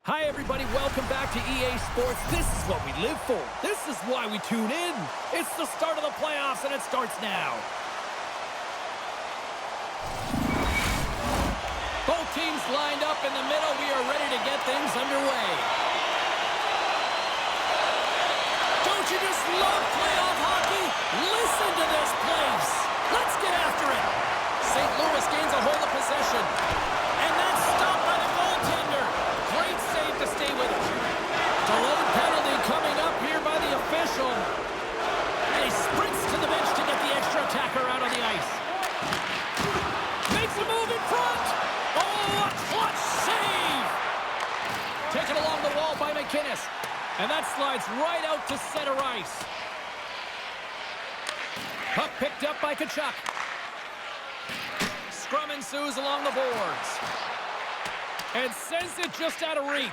Hi, everybody. Welcome back to EA Sports. This is what we live for. This is why we tune in. It's the start of the playoffs, and it starts now. Both teams lined up in the middle. We are ready to get things underway. Don't you just love playoff hockey? Listen to this place. Let's get after it. St. Louis gains a hold of possession. And that's stopped by the goaltender. Great save to stay with it. Delayed penalty coming up here by the official. And he sprints to the bench to get the extra attacker out on the ice. Makes a move in front. Oh, a clutch save. Taken along the wall by McInnes. And that slides right out to center ice. Puck picked up by Tkachuk. Scrum ensues along the boards. And sends it just out of reach.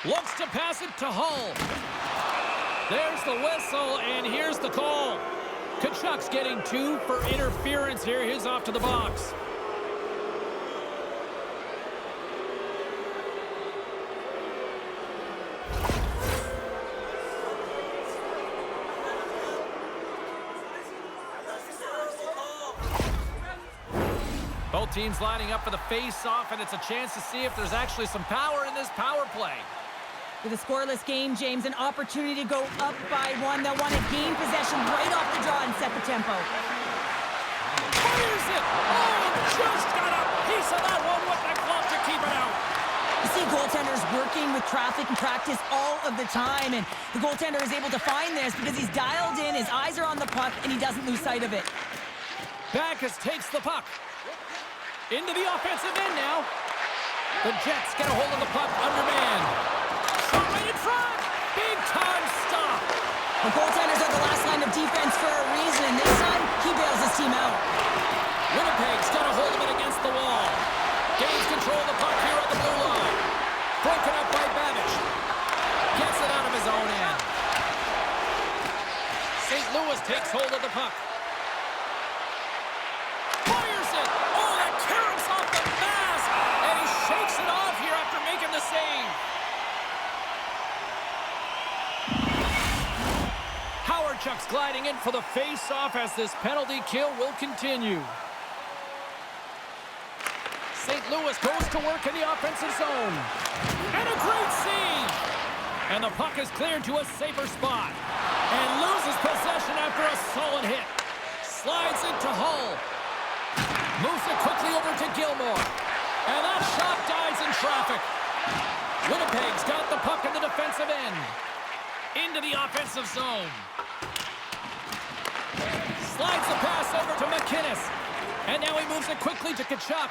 Looks to pass it to Hull. There's the whistle, and here's the call. Tkachuk's getting 2 for interference here. He's off to the box. Both teams lining up for the face-off, and it's a chance to see if there's actually some power in this power play. With a scoreless game, James, an opportunity to go up by 1. They'll want to gain possession right off the draw and set the tempo. Fires it! Oh, just got a piece of that one with the glove to keep it out. You see goaltenders working with traffic and practice all of the time, and the goaltender is able to find this because he's dialed in, his eyes are on the puck, and he doesn't lose sight of it. Backus takes the puck. Into the offensive end now. The Jets get a hold of the puck undermanned. Shot right in front. Big time stop. The goaltenders are the last line of defense for a reason. This time, he bails his team out. Winnipeg's got a hold of it against the wall. Gains control of the puck here on the blue line. Broken up by Babish. Gets it out of his own end. St. Louis takes hold of the puck. Fires it. Oh, that caroms off the mask. And he shakes it off here after making the save. Howardchuk's gliding in for the face-off as this penalty kill will continue. St. Louis goes to work in the offensive zone. And a great save. And the puck is cleared to a safer spot. And loses possession after a solid hit. Slides into Hull. Moves it quickly over to Gilmore. And that shot dies in traffic. Winnipeg's got the puck in the defensive end. Into the offensive zone. Slides the pass over to McInnes. And now he moves it quickly to Tkachuk.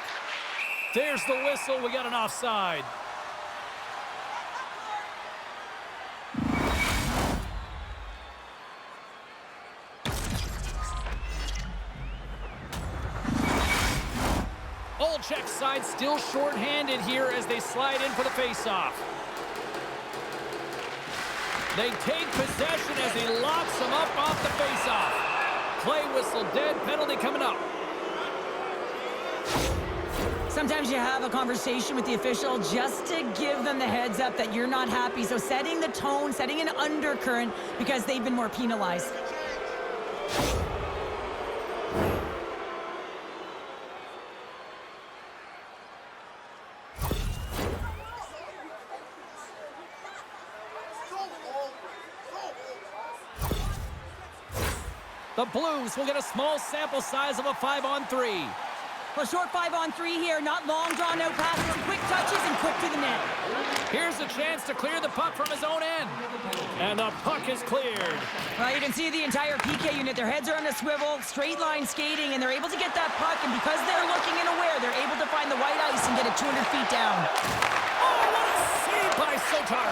There's the whistle. We got an offside. Olczek's side still short-handed here as they slide in for the face-off. They take possession as he locks them up off the face-off. Play whistle dead. Penalty coming up. Sometimes you have a conversation with the official just to give them the heads up that you're not happy. So setting the tone, setting an undercurrent because they've been more penalized. The Blues will get a small sample size of a 5-on-3. Well, short 5-on-3 here, not long drawn-out passes, quick touches, and quick to the net. Here's a chance to clear the puck from his own end. And the puck is cleared. Well, you can see the entire PK unit. Their heads are on a swivel, straight line skating, and they're able to get that puck. And because they're looking and aware, they're able to find the white ice and get it 200 feet down. Oh, what a save by Sotar.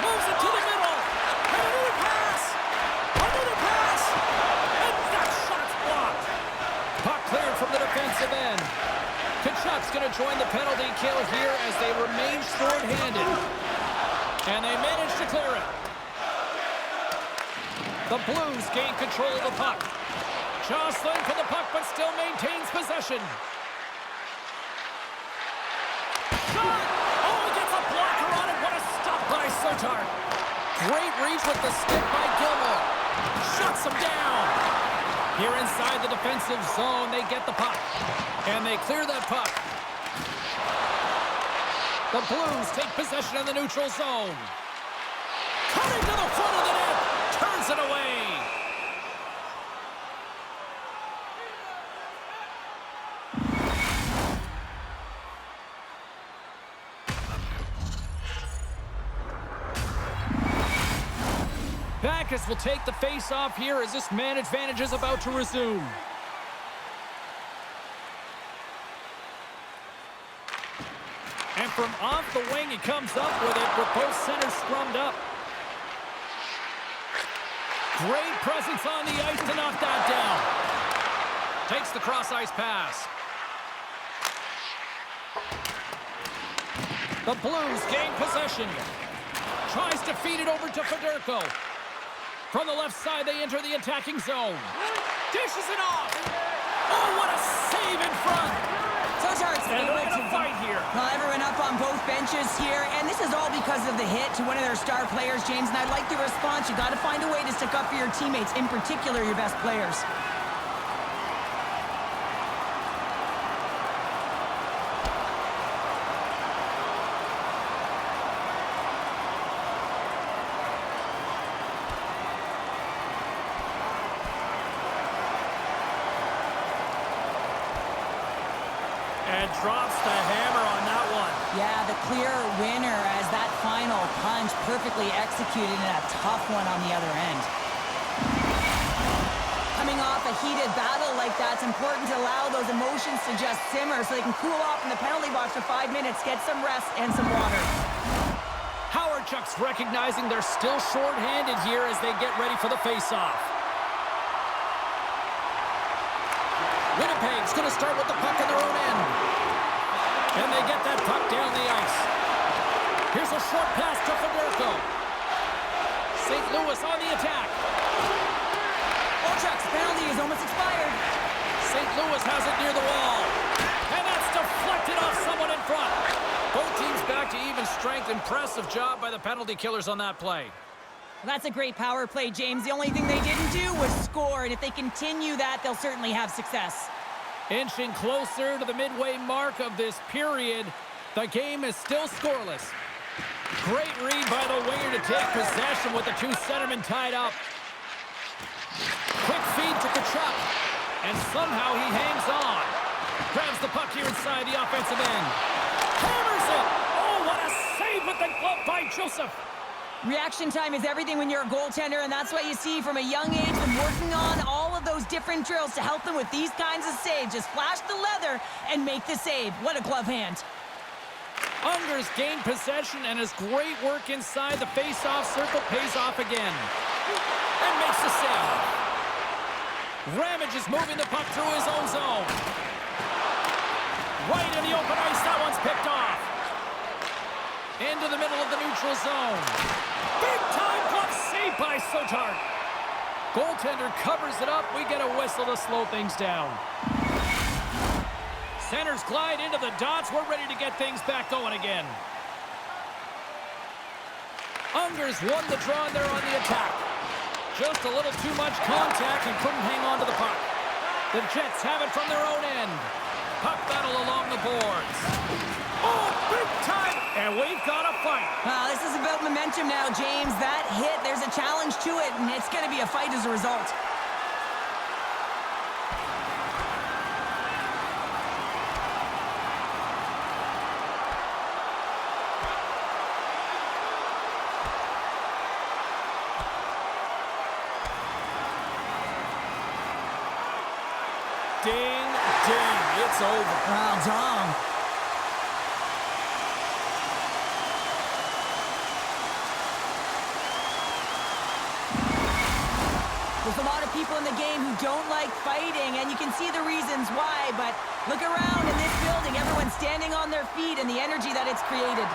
Moves it to the middle. And another pass. Another pass. And that shot's blocked. Puck cleared from the defensive end. Tkachuk's going to join the penalty kill here as they remain short-handed. And they manage to clear it. The Blues gain control of the puck. Jostling for the puck, but still maintains possession. Shot! Oh, he gets a Sotar. Great reach with the stick by Gilmore. Shuts him down. Here inside the defensive zone, they get the puck. And they clear that puck. The Blues take possession in the neutral zone. Cutting to the front of the net. Turns it away. Backus will take the face-off here as this man advantage is about to resume. And from off the wing, he comes up with it with both centers scrummed up. Great presence on the ice to knock that down. Takes the cross-ice pass. The Blues gain possession. Tries to feed it over to Federico. From the left side, they enter the attacking zone. Dishes it off. Oh, what a save in front. Sotar's able to fight here. Well, everyone up on both benches here, and this is all because of the hit to one of their star players, James, and I like the response. You got to find a way to stick up for your teammates, in particular your best players. And drops the hammer on that one. Yeah, the clear winner as that final punch perfectly executed in a tough one on the other end. Coming off a heated battle like that, it's important to allow those emotions to just simmer so they can cool off in the penalty box for 5 minutes, get some rest and some water. Howard Chuck's recognizing they're still short-handed here as they get ready for the face-off. Winnipeg's going to start with the puck in their own end. And they get that puck down the ice. Here's a short pass to Federico. St. Louis on the attack. Chuck's penalty is almost expired. St. Louis has it near the wall. And that's deflected off someone in front. Both teams back to even strength. Impressive job by the penalty killers on that play. That's a great power play, James. The only thing they didn't do was score, and if they continue that, they'll certainly have success. Inching closer to the midway mark of this period, the game is still scoreless. Great read by the winger to take possession with the two centermen tied up. Quick feed to Tkachuk, and somehow he hangs on. Grabs the puck here inside the offensive end. Hammers it! Oh, what a save with the glove by Joseph! Reaction time is everything when you're a goaltender, and that's what you see from a young age, them working on all of those different drills to help them with these kinds of saves. Just flash the leather and make the save. What a glove hand. Unger's gained possession, and his great work inside the face-off circle pays off again. And makes the save. Ramage is moving the puck through his own zone. Right in the open ice, that one's picked off. Into the middle of the neutral zone. Big-time glove save by Sotar. Goaltender covers it up. We get a whistle to slow things down. Centers glide into the dots. We're ready to get things back going again. Unger's won the draw there on the attack. Just a little too much contact and couldn't hang on to the puck. The Jets have it from their own end. Puck battle along the boards. Oh, big time! And we've got a fight. Well, this is about momentum now, James. That hit, there's a challenge to it, and it's going to be a fight as a result. Ding, ding, it's over. Well done. There's a lot of people in the game who don't like fighting, and you can see the reasons why, but look around in this building. Everyone's standing on their feet and the energy that it's created.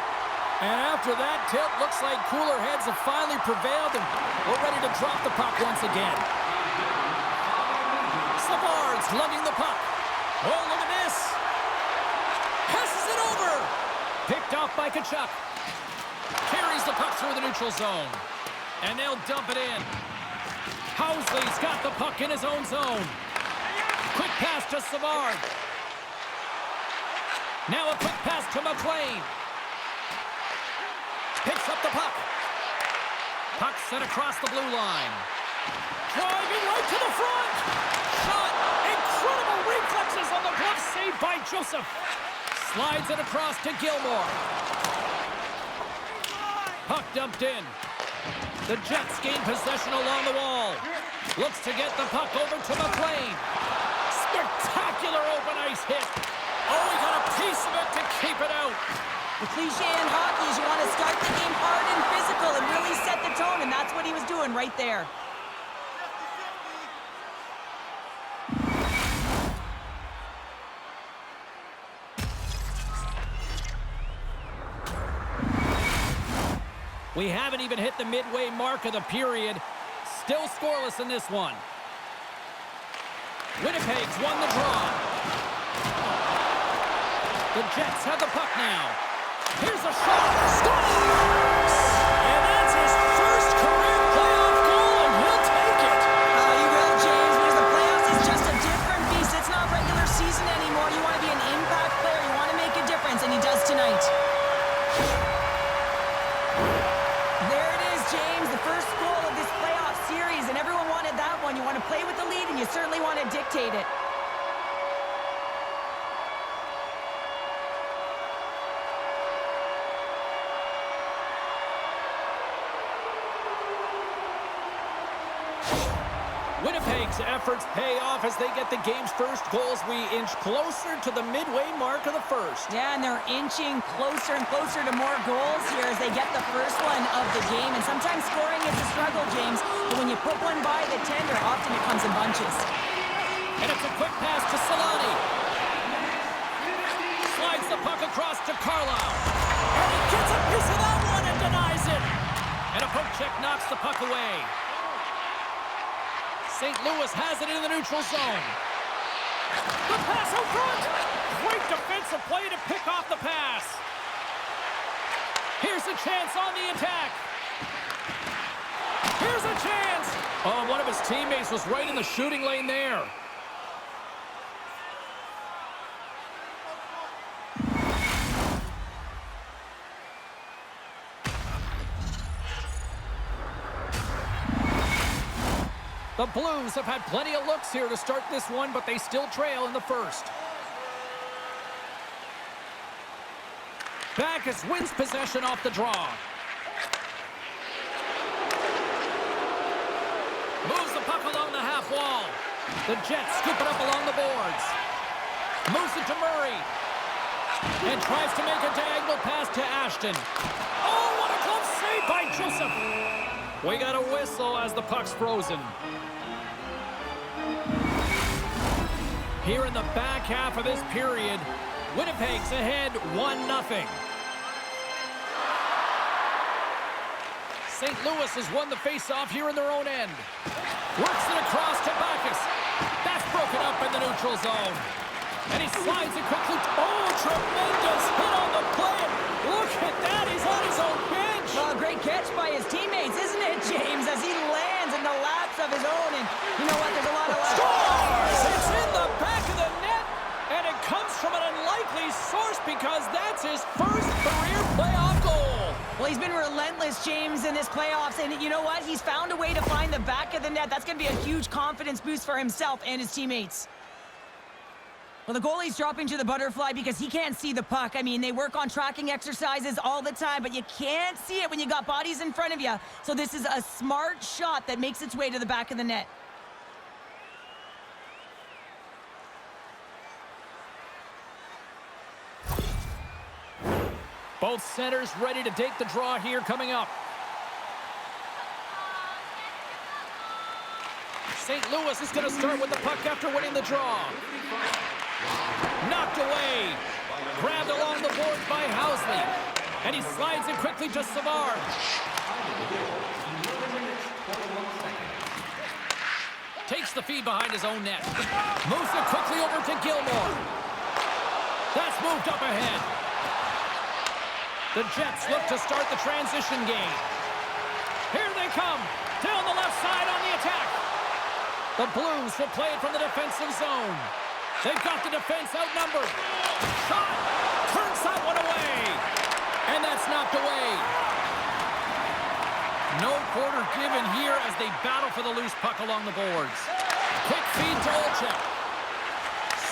And after that tip, looks like cooler heads have finally prevailed, and we're ready to drop the puck once again. Savard's lugging the puck. Oh, look at this. Passes it over. Picked off by Tkachuk. Carries Plays the puck through the neutral zone. And they'll dump it in. Housley's got the puck in his own zone. Quick pass to Savard. Now a quick pass to McLean. Picks up the puck. Puck sent across the blue line. Driving right to the front. Shot. Incredible reflexes on the glove save by Joseph. Slides it across to Gilmore. Puck dumped in. The Jets gain possession along the wall. Looks to get the puck over to McLean. Spectacular open ice hit. Oh, he got a piece of it to keep it out. The cliche in hockey is you want to start the game hard and physical and really set the tone, and that's what he was doing right there. We haven't even hit the midway mark of the period. Still scoreless in this one. Winnipeg's won the draw. The Jets have the puck now. Here's a shot. Scores! And that's his first career playoff goal, and he'll take it. Oh, you will, James, because the playoffs is just a different beast. It's not regular season anymore. You want to be an impact player. You want to make a difference, and he does tonight. There it is, James, the first goal of this playoff series, and everyone wanted that one. You want to play with the lead, and you certainly want to dictate it. Winnipeg's efforts pay off as they get the game's first goals. We inch closer to the midway mark of the first. Yeah, and they're inching closer and closer to more goals here as they get the first one of the game. And sometimes scoring is a struggle, James, but when you put one by the tender, often it comes in bunches. And it's a quick pass to Solani. Slides the puck across to Carlisle. And he gets a piece of that one and denies it. And a poke check knocks the puck away. St. Louis has it in the neutral zone. The pass out front. Great defensive play to pick off the pass. Here's a chance on the attack. Here's a chance. Oh, one of his teammates was right in the shooting lane there. The Blues have had plenty of looks here to start this one, but they still trail in the first. Backus wins possession off the draw. Moves the puck along the half wall. The Jets scoop it up along the boards. Moves it to Murray. And tries to make a diagonal pass to Ashton. Oh, what a glove save by Joseph. We got a whistle as the puck's frozen. Here in the back half of this period, Winnipeg's ahead 1-0. St. Louis has won the face-off here in their own end. Works it across to Backus. That's broken up in the neutral zone. And he slides it quickly. Oh, tremendous hit on the play. Look at that, he's on his own bench. Well, a great catch by his teammates, isn't it, James, as he lands in the laps of his own. And you know what, there's a lot of... Scores! It's in the back of the net, and it comes from an unlikely source because that's his first career playoff goal. Well, he's been relentless, James, in this playoffs, and you know what? He's found a way to find the back of the net. That's going to be a huge confidence boost for himself and his teammates. Well, the goalie's dropping to the butterfly because he can't see the puck. I mean, they work on tracking exercises all the time, but you can't see it when you got bodies in front of you. So this is a smart shot that makes its way to the back of the net. Both centers ready to take the draw here coming up. St. Louis is going to start with the puck after winning the draw. Knocked away. Grabbed along the boards by Housley. And he slides it quickly to Savard. Takes the feed behind his own net. Moves it quickly over to Gilmore. That's moved up ahead. The Jets look to start the transition game. Here they come. Down the left side on the attack. The Blues will play it from the defensive zone. They've got the defense outnumbered. Shot. Turns that one away. And that's knocked away. No quarter given here as they battle for the loose puck along the boards. Quick feed to Olchek.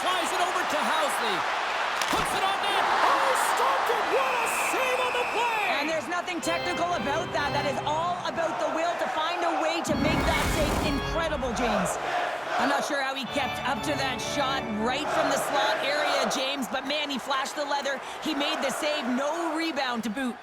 Slides it over to Housley. Puts it on net. Oh, stopped it. What a save on the play. And there's nothing technical about that. That is all about the will to find a way to make that save. Incredible, James. I'm not sure how he kept up to that shot right from the slot area, James. But, man, he flashed the leather. He made the save. No rebound to boot.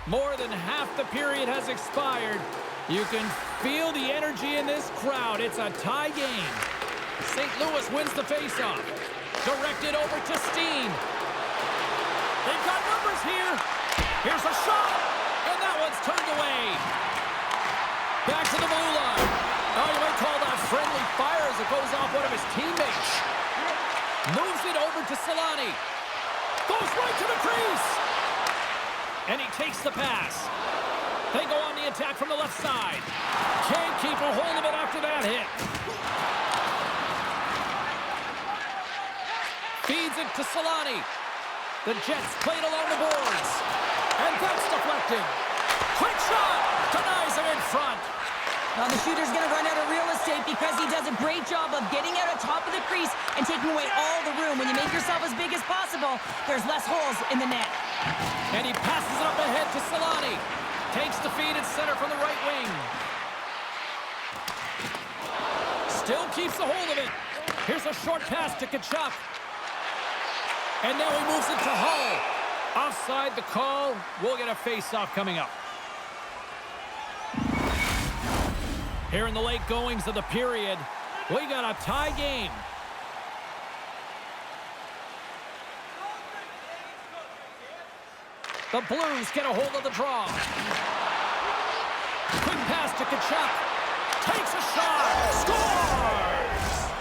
More than half the period has expired. You can feel the energy in this crowd. It's a tie game. St. Louis wins the faceoff. Directed over to Steen. They've got numbers here. Here's a shot. And that one's turned away. Back to the blue line. Oh, you might call that friendly fire as it goes off one of his teammates. Moves it over to Solani. Goes right to the crease. And he takes the pass. They go on the attack from the left side. Can't keep a hold of it after that hit. Feeds it to Solani. The Jets played along the boards. And that's deflected. Quick shot. Denies him in front. Well, the shooter's going to run out of real estate because he does a great job of getting out on top of the crease and taking away all the room. When you make yourself as big as possible, there's less holes in the net. And he passes it up ahead to Solani. Takes the feed at center from the right wing. Still keeps a hold of it. Here's a short pass to Tkachuk. And now he moves it to Hull. Offside the call. We'll get a face-off coming up. Here in the late goings of the period, we got a tie game. The Blues get a hold of the draw. Quick pass to Tkachuk. Takes a shot. Scores!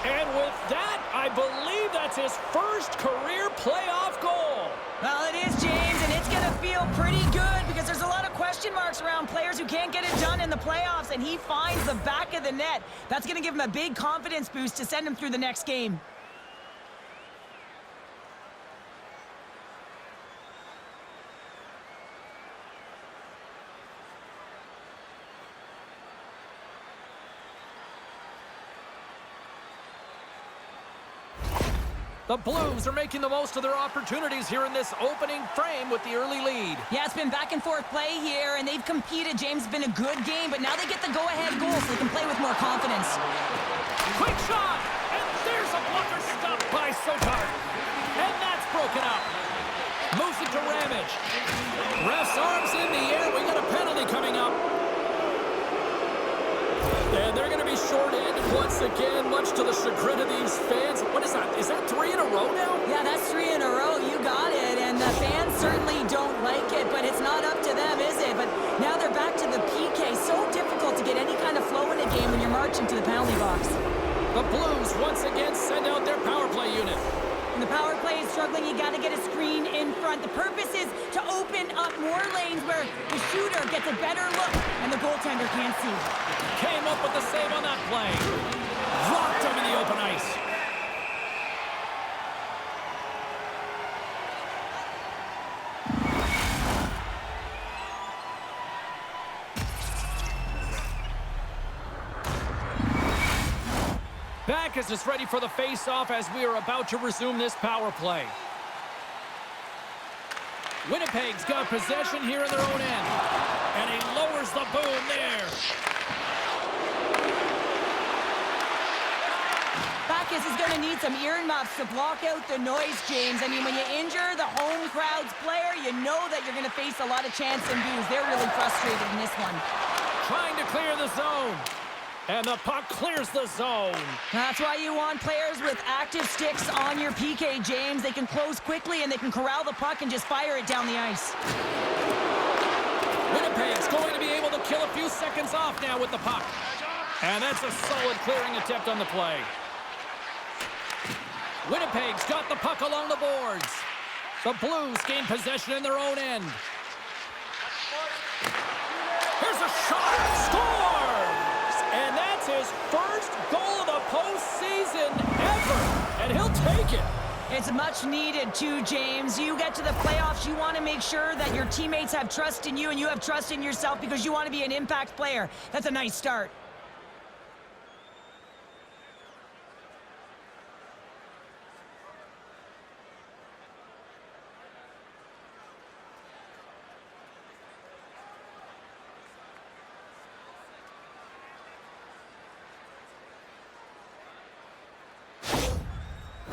And with that, I believe that's his first career playoff goal. Well, it is, James, and it's going to feel pretty good because there's a lot of question marks around players who can't get it done in the playoffs, and he finds the back of the net. That's going to give him a big confidence boost to send him through the next game. The Blues are making the most of their opportunities here in this opening frame with the early lead. Yeah, it's been back and forth play here, and they've competed. James, has been a good game, but now they get the go-ahead goal so they can play with more confidence. Quick shot! And there's a blocker stopped by Sotar. And that's broken up. Moves it to Ramage. Ref's arms in the air. We got a penalty coming up. And they're going to be short-handed once again, much to the chagrin of these fans. What is that? Is that 3 in a row now? Yeah, that's 3 in a row. You got it. And the fans certainly don't like it, but it's not up to them, is it? But now they're back to the PK. So difficult to get any kind of flow in a game when you're marching to the penalty box. The Blues once again send out their power play unit. When the power play is struggling, you got to get a screen in front. The purpose is to open up more lanes where the shooter gets a better look and the goaltender can't see. Came up with the save on that play. Rocked him in the open ice. Backus is ready for the face-off as we are about to resume this power play. Winnipeg's got possession here in their own end. And he lowers the boom there. Backus is going to need some earmuffs to block out the noise, James. I mean, when you injure the home crowd's player, you know that you're going to face a lot of chance and views. They're really frustrated in this one. Trying to clear the zone. And the puck clears the zone. That's why you want players with active sticks on your PK, James. They can close quickly and they can corral the puck and just fire it down the ice. Winnipeg's going to be able to kill a few seconds off now with the puck. And that's a solid clearing attempt on the play. Winnipeg's got the puck along the boards. The Blues gain possession in their own end. Here's a shot. Scores! And that's his first goal of the postseason ever. And he'll take it. It's much needed too, James. You get to the playoffs, you want to make sure that your teammates have trust in you and you have trust in yourself because you want to be an impact player. That's a nice start.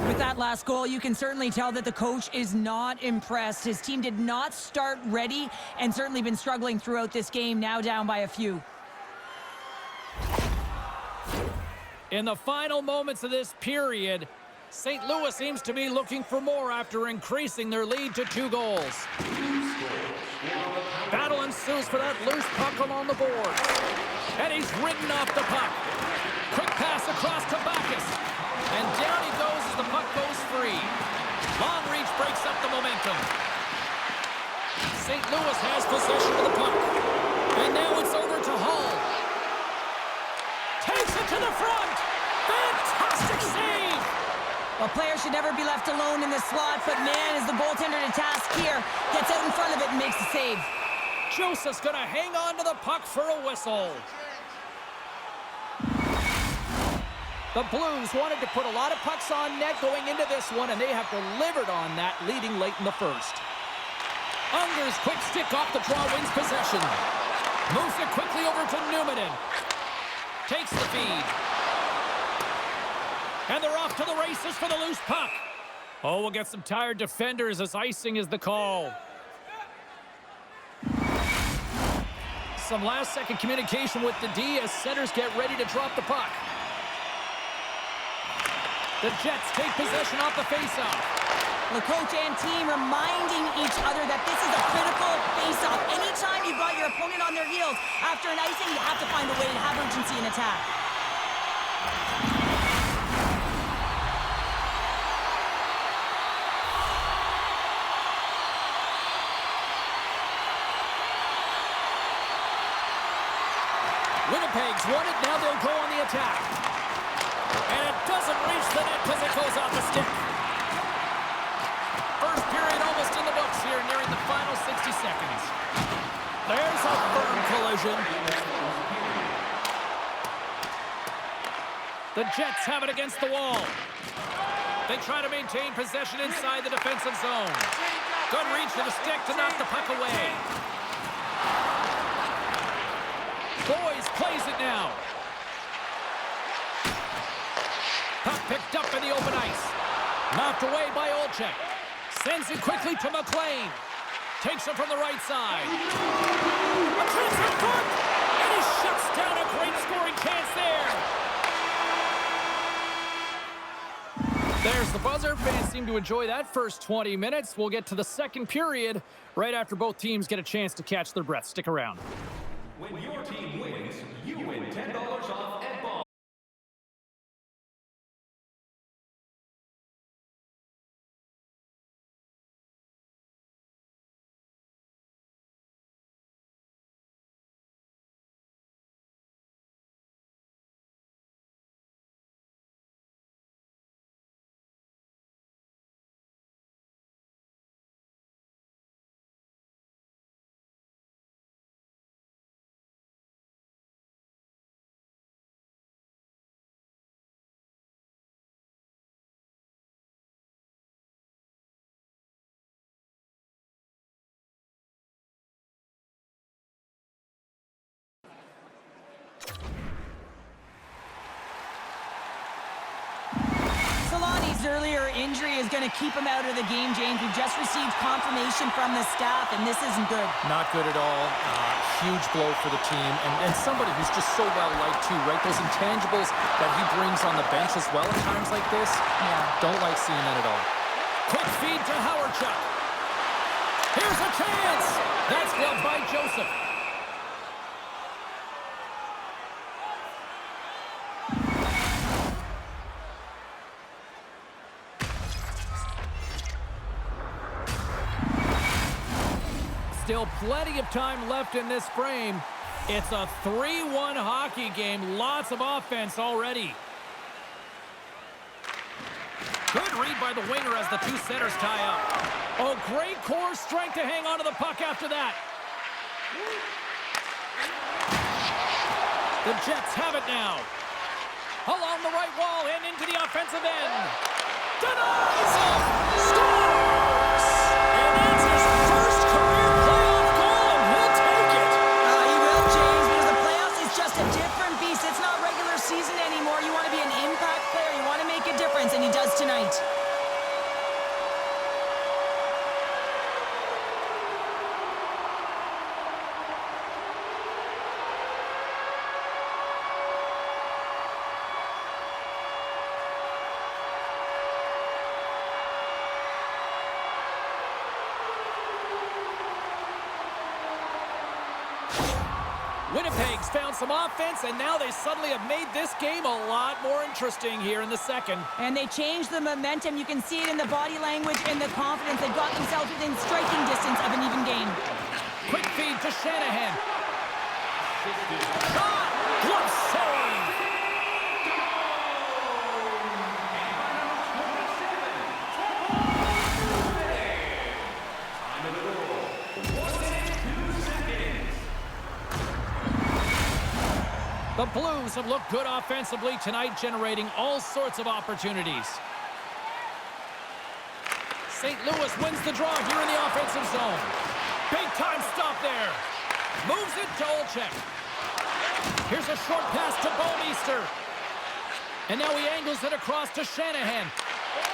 With that last goal, you can certainly tell that the coach is not impressed. His team did not start ready and certainly been struggling throughout this game, now down by a few. In the final moments of this period, St. Louis seems to be looking for more after increasing their lead to 2 goals. Battle ensues for that loose puck along the board. And he's ridden off the puck. Quick pass across to Bacchus. And down he goes as the puck goes free. Long reach breaks up the momentum. St. Louis has possession of the puck. And now it's over to Hull. Takes it to the front. Fantastic save. Well, players should never be left alone in the slot, but man, is the goaltender to task here. Gets out in front of it and makes the save. Joseph's going to hang on to the puck for a whistle. The Blues wanted to put a lot of pucks on net going into this one, and they have delivered on that, leading late in the first. Unger's quick stick off the draw wins possession. Moves it quickly over to Newman. Takes the feed. And they're off to the races for the loose puck. Oh, we'll get some tired defenders as icing is the call. Some last-second communication with the D as centers get ready to drop the puck. The Jets take possession off the faceoff. The coach and team reminding each other that this is a critical faceoff. Anytime you've got your opponent on their heels, after an icing, you have to find a way to have urgency in attack. Winnipeg's won it, now they'll go on the attack. And it doesn't reach the net because it goes off the stick. First period almost in the books here, nearing the final 60 seconds. There's a firm collision. The Jets have it against the wall. They try to maintain possession inside the defensive zone. Good reach to the stick to knock the puck away. Boys plays it now. Puck picked up in the open ice. Knocked away by Olczyk. Sends it quickly to McLean. Takes it from the right side. A chance in front! And he shuts down a great scoring chance there. There's the buzzer. Fans seem to enjoy that first 20 minutes. We'll get to the second period right after both teams get a chance to catch their breath. Stick around. When your team wins, you win $10 off at ball. Earlier injury is going to keep him out of the game, James. We've just received confirmation from the staff, and this isn't good. Not good at all. Huge blow for the team, and somebody who's just so well-liked, too, right? Those intangibles that he brings on the bench as well at times like this, don't like seeing that at all. Quick feed to Howardchuk. Here's a chance! That's gloved by Joseph. Still plenty of time left in this frame. It's a 3-1 hockey game. Lots of offense already. Good read by the winger as the two centers tie up. Oh, great core strength to hang on to the puck after that. The Jets have it now. Along the right wall and into the offensive end. Denies him! Scores! And that's his first career playoff goal, and he'll take it. He will, James, because the playoffs is just a different beast. It's not regular season anymore. You want to be an impact player. You want to make a difference, and he does tonight. Winnipeg's found some offense, and now they suddenly have made this game a lot more interesting here in the second. And they changed the momentum. You can see it in the body language and the confidence. They've got themselves within striking distance of an even game. Quick feed to Shanahan. Shot! Glove save! The Blues have looked good offensively tonight, generating all sorts of opportunities. St. Louis wins the draw here in the offensive zone. Big time stop there. Moves it to Olczyk. Here's a short pass to Bouwmeester. And now he angles it across to Shanahan.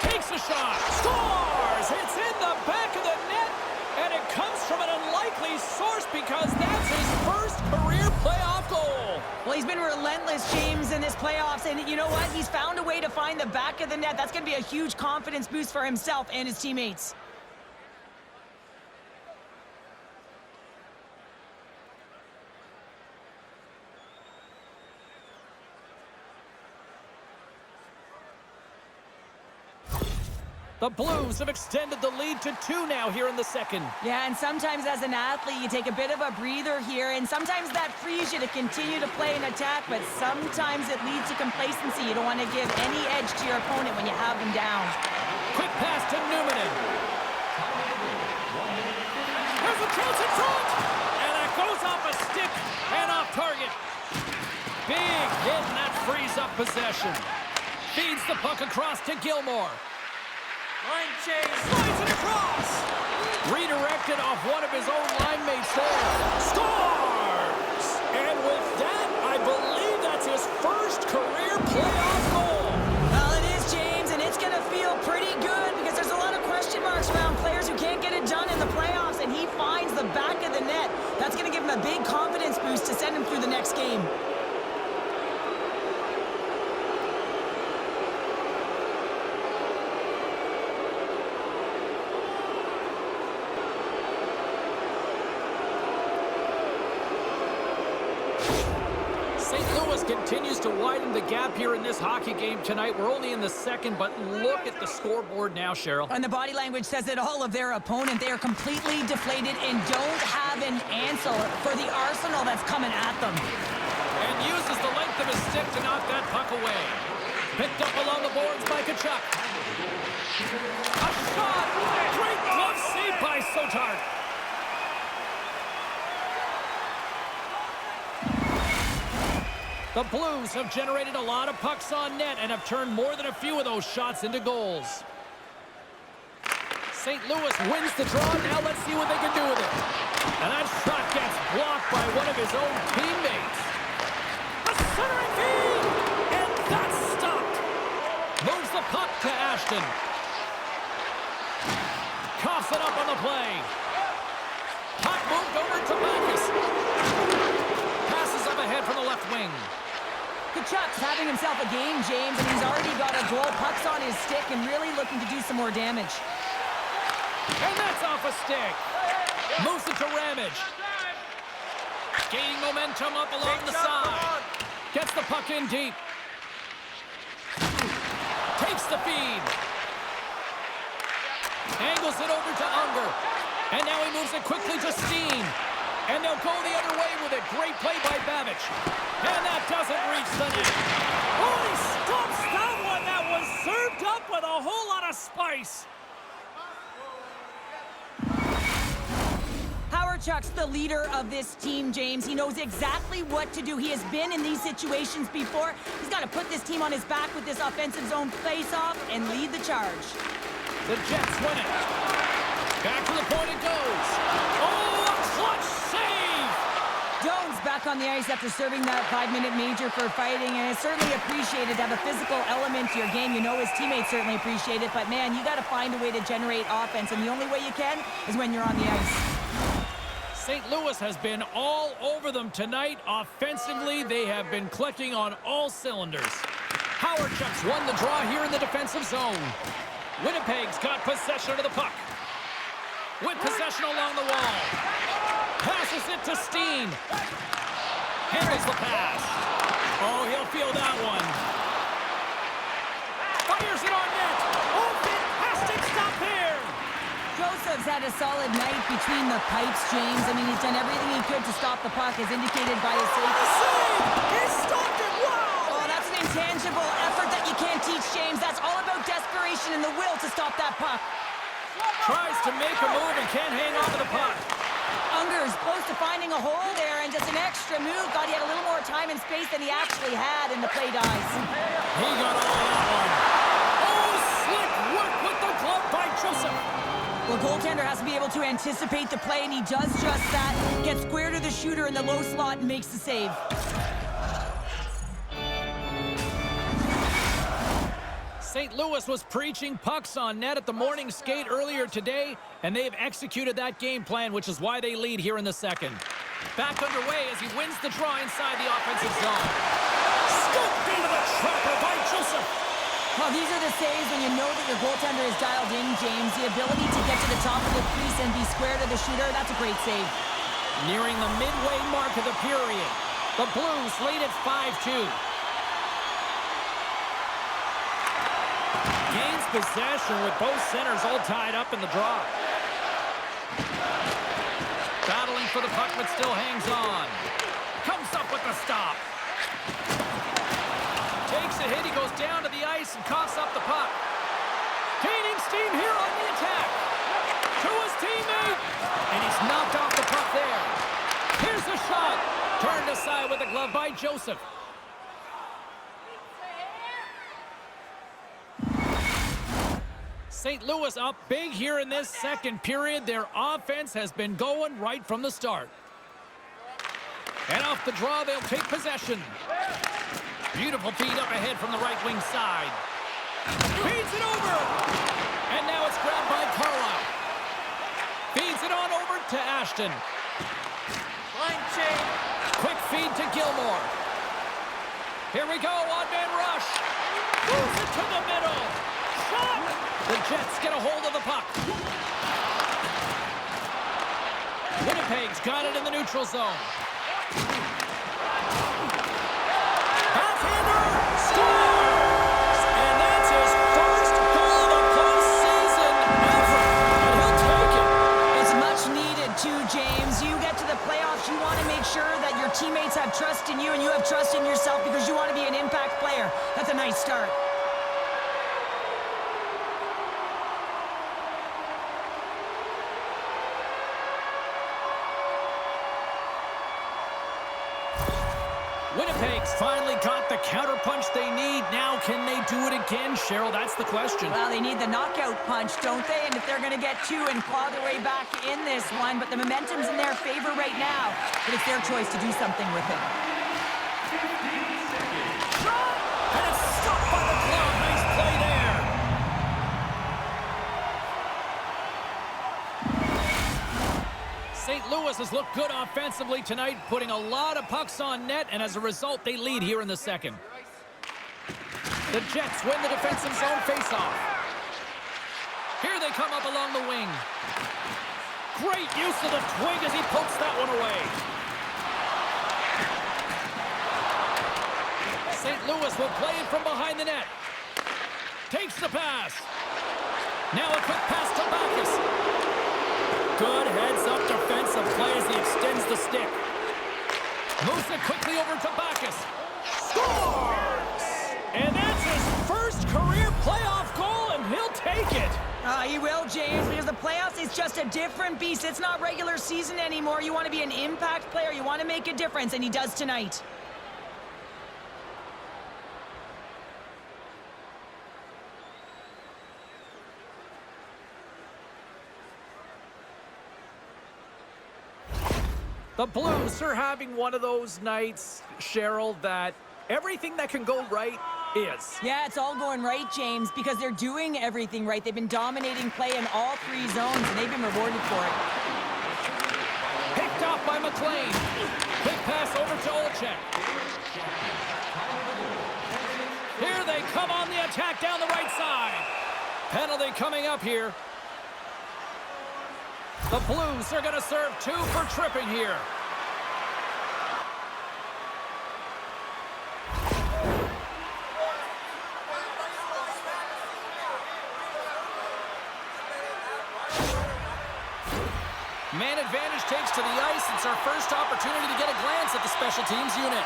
Takes a shot. Scores! It's in the back of the net. And it comes from an unlikely source because that's his first career playoff goal. Well, he's been relentless, James, in this playoffs. And you know what? He's found a way to find the back of the net. That's going to be a huge confidence boost for himself and his teammates. The Blues have extended the lead to 2 now here in the second. Yeah, and sometimes as an athlete, you take a bit of a breather here, and sometimes that frees you to continue to play and attack, but sometimes it leads to complacency. You don't want to give any edge to your opponent when you have them down. Quick pass to Newman. There's a chance in front! And it goes off a stick and off target. Big hit, and that frees up possession. Feeds the puck across to Gilmore. Line chase. Slides it across. Redirected off one of his own line mates there. Scores! And with that, I believe that's his first career playoff goal. Well, it is, James, and it's going to feel pretty good because there's a lot of question marks around players who can't get it done in the playoffs, and he finds the back of the net. That's going to give him a big confidence boost to send him through the next game. Continues to widen the gap here in this hockey game tonight. We're only in the second, but look at the scoreboard now, Cheryl. And the body language says it all of their opponent. They are completely deflated and don't have an answer for the arsenal that's coming at them. And uses the length of his stick to knock that puck away. Picked up along the boards by Tkachuk. A shot! Great glove save by Sotar. The Blues have generated a lot of pucks on net and have turned more than a few of those shots into goals. St. Louis wins the draw. Now let's see what they can do with it. And that shot gets blocked by one of his own teammates. A centering feed! And that's stopped. Moves the puck to Ashton. Coughs it up on the play. Puck moved over to Backus. Passes up ahead from the left wing. Tkachuk's having himself a game, James, and he's already got a goal. Puck's on his stick and really looking to do some more damage. And that's off a stick. Moves it to Ramage. Gaining momentum up along the side. Gets the puck in deep. Takes the feed. Angles it over to Unger. And now he moves it quickly to Steen. And they'll go the other way with it. Great play by Babic. And that doesn't reach the net. Oh, he stops that one. That was served up with a whole lot of spice. Chuck's the leader of this team, James. He knows exactly what to do. He has been in these situations before. He's got to put this team on his back with this offensive zone face-off and lead the charge. The Jets win it. Back to the point it goes. Oh, a clutch save! Jones back on the ice after serving that 5-minute major for fighting, and it's certainly appreciated to have a physical element to your game. You know his teammates certainly appreciate it, but man, you got to find a way to generate offense, and the only way you can is when you're on the ice. St. Louis has been all over them tonight. Offensively, they have been clicking on all cylinders. Howard-Chuck's won the draw here in the defensive zone. Winnipeg's got possession of the puck. With possession along the wall. Passes it to Steen. Handles the pass. Oh, he'll feel that one. Fires it on net. Oh, fantastic stop here. Joseph's had a solid night between the pipes, James. I mean, he's done everything he could to stop the puck, as indicated by his save. The save! He stopped it! Wow! Oh, that's an intangible effort that you can't teach, James. That's all about desperation and the will to stop that puck. Tries to make a move and can't hang on to the puck. Unger is close to finding a hole there, and just an extra move. Thought he had a little more time and space than he actually had, and the play dies. He got all that one. Oh, slick work with the glove by Joseph. Well, goaltender has to be able to anticipate the play, and he does just that. Gets square to the shooter in the low slot and makes the save. St. Louis was preaching pucks on net at the morning skate earlier today, and they've executed that game plan, which is why they lead here in the second. Back underway as he wins the draw inside the offensive zone. Scooped into the trapper by Joseph. Well, these are the saves when you know that your goaltender is dialed in, James. The ability to get to the top of the crease and be square to the shooter, that's a great save. Nearing the midway mark of the period. The Blues lead at 5-2. Gains possession with both centers all tied up in the draw. Battling for the puck, but still hangs on. Comes up with the stop. Takes a hit, he goes down to the ice and coughs up the puck. Gaining steam here on the attack. To his teammate. And he's knocked off the puck there. Here's the shot. Turned aside with a glove by Joseph. St. Louis up big here in this second period. Their offense has been going right from the start. And off the draw, they'll take possession. Beautiful feed up ahead from the right wing side. Feeds it over. And now it's grabbed by Carlisle. Feeds it on over to Ashton. Line change. Quick feed to Gilmore. Here we go, on-man rush. Moves it to the middle. Shot! The Jets get a hold of the puck. Winnipeg's got it in the neutral zone. Backhander scores! And that's his first goal of the postseason ever. And he'll take it. It's much needed too, James. You get to the playoffs, you want to make sure that your teammates have trust in you and you have trust in yourself because you want to be an impact player. That's a nice start. Winnipeg's finally got the counterpunch they need. Now, can they do it again, Cheryl? That's the question. Well, they need the knockout punch, don't they? And if they're going to get two and claw their way back in this one, but the momentum's in their favor right now. But it's their choice to do something with it. Shot! And it's stopped by the glove. Nice play there. St. Louis has looked good offensively tonight, putting a lot of pucks on net, and as a result, they lead here in the second. The Jets win the defensive zone faceoff. Here they come up along the wing. Great use of the twig as he pokes that one away. St. Louis will play it from behind the net. Takes the pass. Now a quick pass to Bacchus. Good heads-up defensive play as he extends the stick. Moves it quickly over to Bacchus. Scores! And that's his first career playoff goal, and he'll take it. He will, James, because the playoffs is just a different beast. It's not regular season anymore. You want to be an impact player. You want to make a difference, and he does tonight. The Blues are having one of those nights, Cheryl, that everything that can go right is. Yeah, it's all going right, James, because they're doing everything right. They've been dominating play in all three zones, and they've been rewarded for it. Picked off by McLean. Quick pass over to Olczyk. Here they come on the attack down the right side. Penalty coming up here. The Blues are going to serve 2 for tripping here. Man advantage takes to the ice. It's our first opportunity to get a glance at the special teams unit.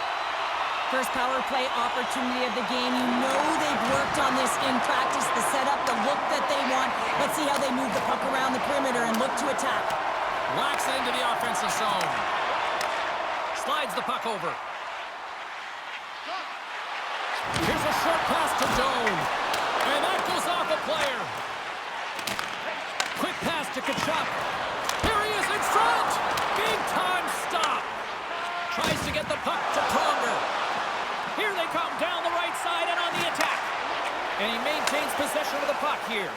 First power play opportunity of the game. You know they've worked on this in practice, the setup, the look that they want. Let's see how they move the puck around the perimeter and look to attack. Whacks it into the offensive zone. Slides the puck over. Here's a short pass to Doan. And that goes off a player. Quick pass to Kachuk. Here he is in front. Big time stop. Tries to get the puck to Pronger. Here they come down the right side and on the attack. And he maintains possession of the puck here.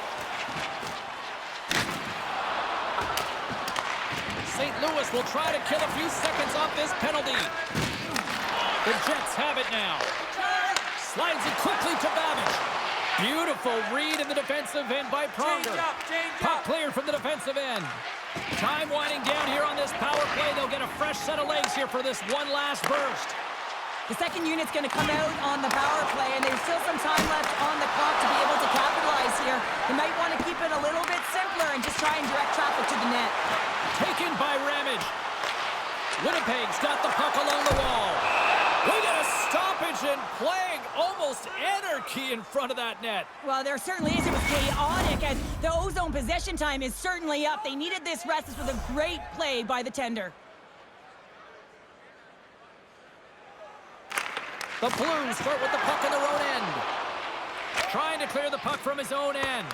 St. Louis will try to kill a few seconds off this penalty. The Jets have it now. Slides it quickly to Babic. Beautiful read in the defensive end by Pronger. Puck cleared from the defensive end. Time winding down here on this power play. They'll get a fresh set of legs here for this one last burst. The second unit's going to come out on the power play, and there's still some time left on the clock to be able to capitalize here. They might want to keep it a little bit simpler and just try and direct traffic to the net. Taken by Ramage. Winnipeg's got the puck along the wall. We get a stoppage and playing almost anarchy in front of that net. Well, there certainly is. It was chaotic as the ozone possession time is certainly up. They needed this rest. This was a great play by the tender. The Blues start with the puck in their own end. Trying to clear the puck from his own end.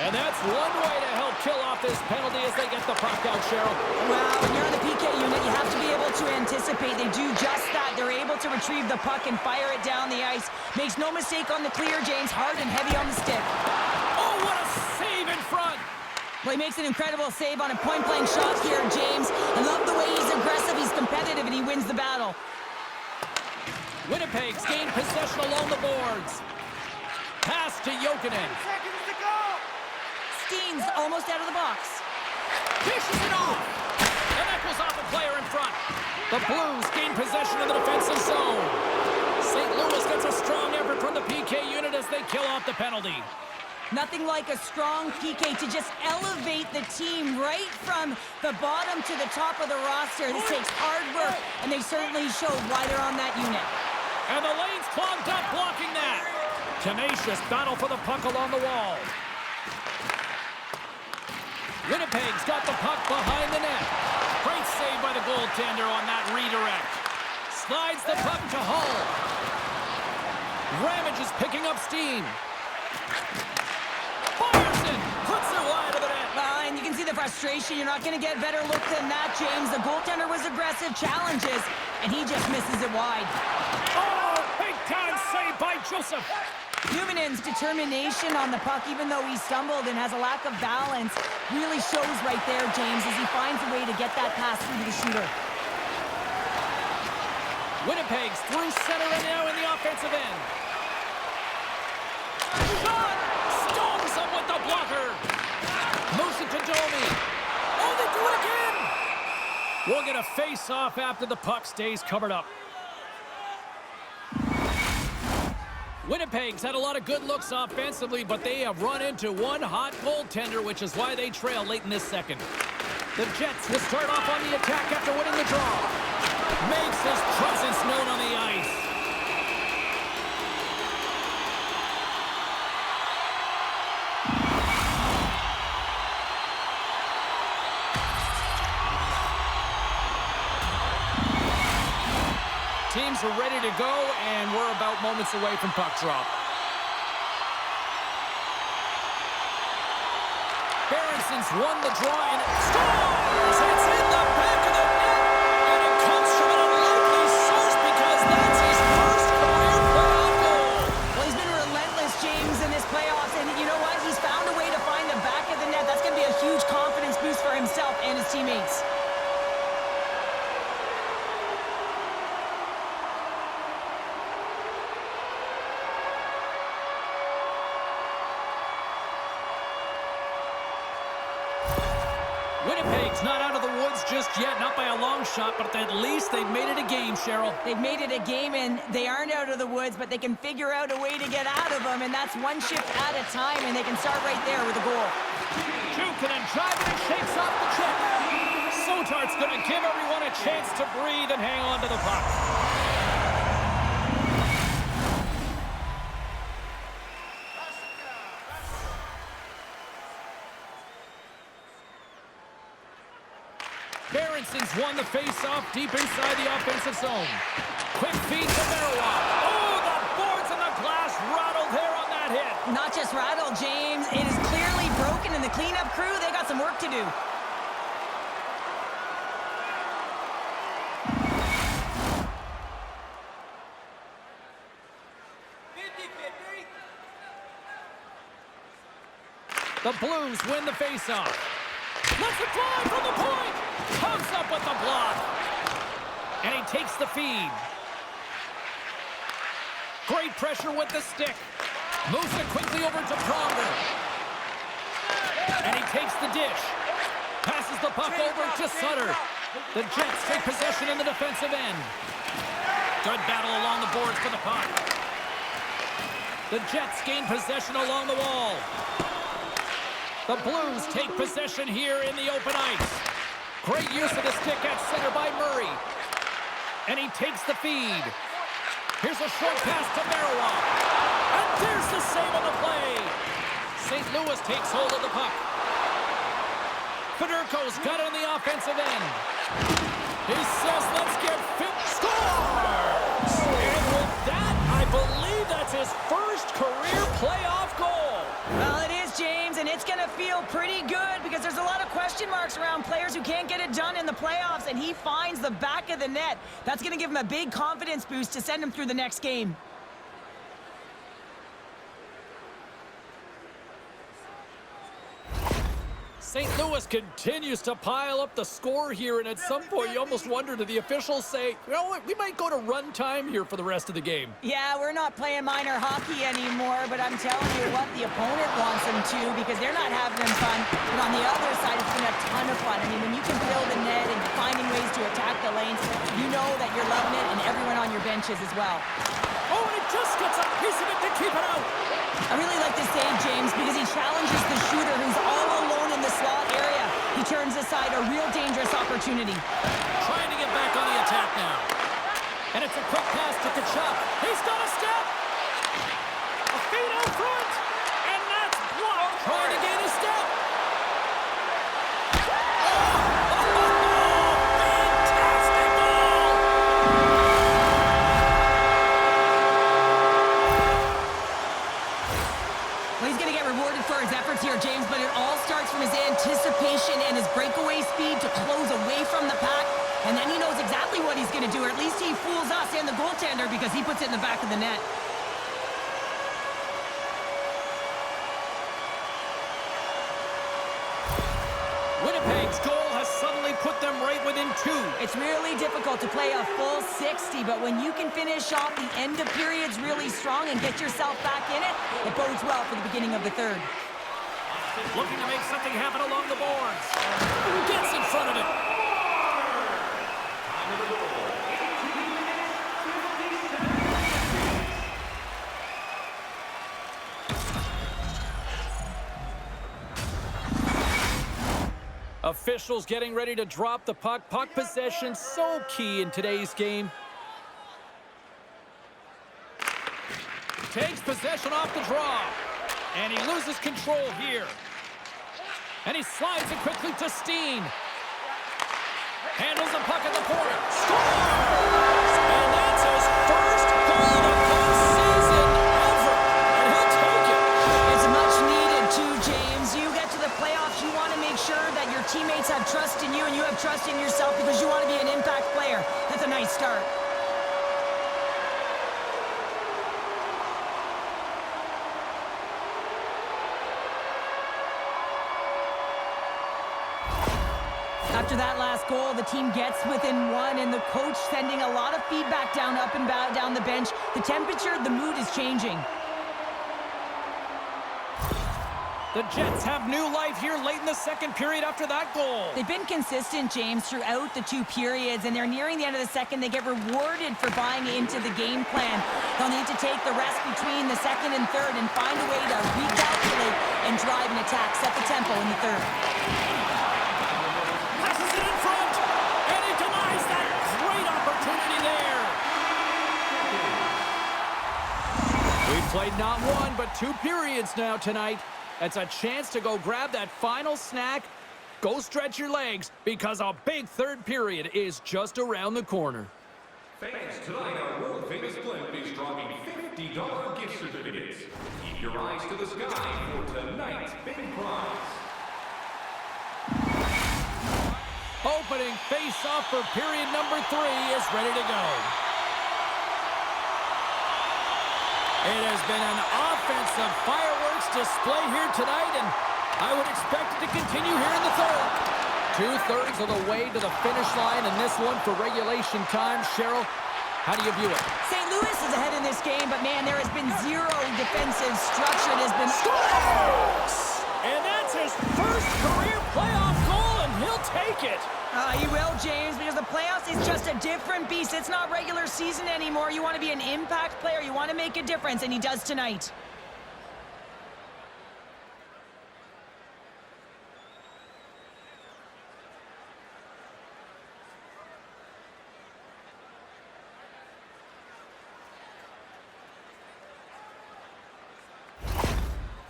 And that's one way to help kill off this penalty as they get the puck out, Cheryl. Well, when you're on the PK unit, you have to be able to anticipate. They do just that. They're able to retrieve the puck and fire it down the ice. Makes no mistake on the clear, James. Hard and heavy on the stick. Oh, what a save in front. Well, he makes an incredible save on a point-blank shot here, James. I love the way he's aggressive, he's competitive, and he wins the battle. Winnipeg's gained possession along the boards. Pass to Jokinen. Steen's almost out of the box. Dishes it off. And that goes off a player in front. The Blues gain possession of the defensive zone. St. Louis gets a strong effort from the PK unit as they kill off the penalty. Nothing like a strong PK to just elevate the team right from the bottom to the top of the roster. This takes hard work, and they certainly showed why they're on that unit. And the lane's clogged up blocking that. Tenacious battle for the puck along the wall. Winnipeg's got the puck behind the net. Great save by the goaltender on that redirect. Slides the puck to Hull. Ramage is picking up steam. Fires it! Puts it wide of the net. And you can see the frustration. You're not going to get a better look than that, James. The goaltender was aggressive, challenges, and he just misses it wide. Oh, big time save by Joseph. Humanen's determination on the puck, even though he stumbled and has a lack of balance, really shows right there, James, as he finds a way to get that pass through to the shooter. Winnipeg's through center and now in the offensive end. Shot! Stones him with the blocker. Moves it to Domi. Oh, the do it again. We'll get a face-off after the puck stays covered up. Winnipeg's had a lot of good looks offensively, but they have run into one hot goaltender, which is why they trail late in this second. The Jets will start off on the attack after winning the draw. Makes his presence known on the ice. Teams are ready to go, and we're about moments away from puck drop. Berensen's won the draw and scores! It's in the back of the net, and it comes from an unlikely source because that's his first career playoff goal. Well, he's been relentless, James, in this playoffs, and you know what? He's found a way to find the back of the net. That's going to be a huge confidence boost for himself and his teammates. Winnipeg's not out of the woods just yet, not by a long shot, but at least they've made it a game, Cheryl. They've made it a game, and they aren't out of the woods, but they can figure out a way to get out of them, and that's one shift at a time, and they can start right there with a goal. Jukinen driving and shakes off the check. Sotart's going to give everyone a chance to breathe and hang on to the puck. Berensen's won the face-off deep inside the offensive zone. Quick feed to Marois. Oh, the boards and the glass rattled there on that hit. Not just rattled, James. It is clearly broken, and the cleanup crew, they got some work to do. The Blues win the face-off. Let's it fly from the point. Comes up with the block. And he takes the feed. Great pressure with the stick. Moves it quickly over to Pronger. And he takes the dish. Passes the puck over to Sutter. The Jets take possession in the defensive end. Good battle along the boards for the puck. The Jets gain possession along the wall. The Blues take possession here in the open ice. Great use of the stick at center by Murray. And he takes the feed. Here's a short pass to Marois. And there's the save on the play. St. Louis takes hold of the puck. Fedorko's got it on the offensive end. He says, let's get fit. Scores! And with that, I believe that's his first career playoff goal. Well, it is, James, and it's going to feel pretty good because there's a lot of question marks around players who can't get it done in the playoffs, and he finds the back of the net. That's going to give him a big confidence boost to send him through the next game. St. Louis continues to pile up the score here, and at some point you almost wonder, do the officials say, you know what, we might go to run time here for the rest of the game? Yeah, we're not playing minor hockey anymore, but I'm telling you what, the opponent wants them to because they're not having fun. But on the other side, it's been a ton of fun. I mean, when you can build a net and finding ways to attack the lanes, you know that you're loving it, and everyone on your benches as well. Oh, and it just gets a piece of it to keep it out. I really like this save, James, because he challenges the shooter who's all alone in the slot area. He turns aside a real dangerous opportunity. Trying to get back on the attack now. And it's a quick pass to Kachuk. He's got a step. A feed out front. And that's blocked. Trying to gain a step. Fantastic goal. Well, he's going to get rewarded for his efforts here, James, but it all starts from his anticipation and his breakaway speed to close away from the pack. And then he knows exactly what he's going to do, or at least he fools us and the goaltender because he puts it in the back of the net. Winnipeg's goal has suddenly put them right within 2. It's really difficult to play a full 60, but when you can finish off the end of periods really strong and get yourself back in it, it bodes well for the beginning of the third. Looking to make something happen along the boards. Gets in front of it. Officials getting ready to drop the puck. Puck possession so key in today's game. Takes possession off the draw. And he loses control here. And he slides it quickly to Steen. Handles the puck at the corner. Scores! And that's his first goal of the season ever. And he'll take it. It's much needed too, James. You get to the playoffs, you want to make sure that your teammates have trust in you and you have trust in yourself because you want to be an impact player. That's a nice start. After that last goal, the team gets within one, and the coach sending a lot of feedback down, up and down the bench. The temperature, the mood is changing. The Jets have new life here late in the second period after that goal. They've been consistent, James, throughout the two periods, and they're nearing the end of the second. They get rewarded for buying into the game plan. They'll need to take the rest between the second and third and find a way to recalculate and drive an attack, set the tempo in the third. Played not one, but two periods now tonight. It's a chance to go grab that final snack. Go stretch your legs, because a big third period is just around the corner. Fans, tonight our world-famous blimp is dropping $50 gift certificates. Keep your eyes to the sky for tonight's big prize. Opening face-off for period number 3 is ready to go. It has been an offensive fireworks display here tonight, and I would expect it to continue here in the third. 2/3 of the way to the finish line, and this one for regulation time. Cheryl, how do you view it? St. Louis is ahead in this game, but man, there has been zero defensive structure. It has been Scores! And that's his first career playoff goal, and he'll take it. He will, James, because the playoffs is just a different beast. It's not regular season anymore. You want to be an impact player. You want to make a difference, and he does tonight.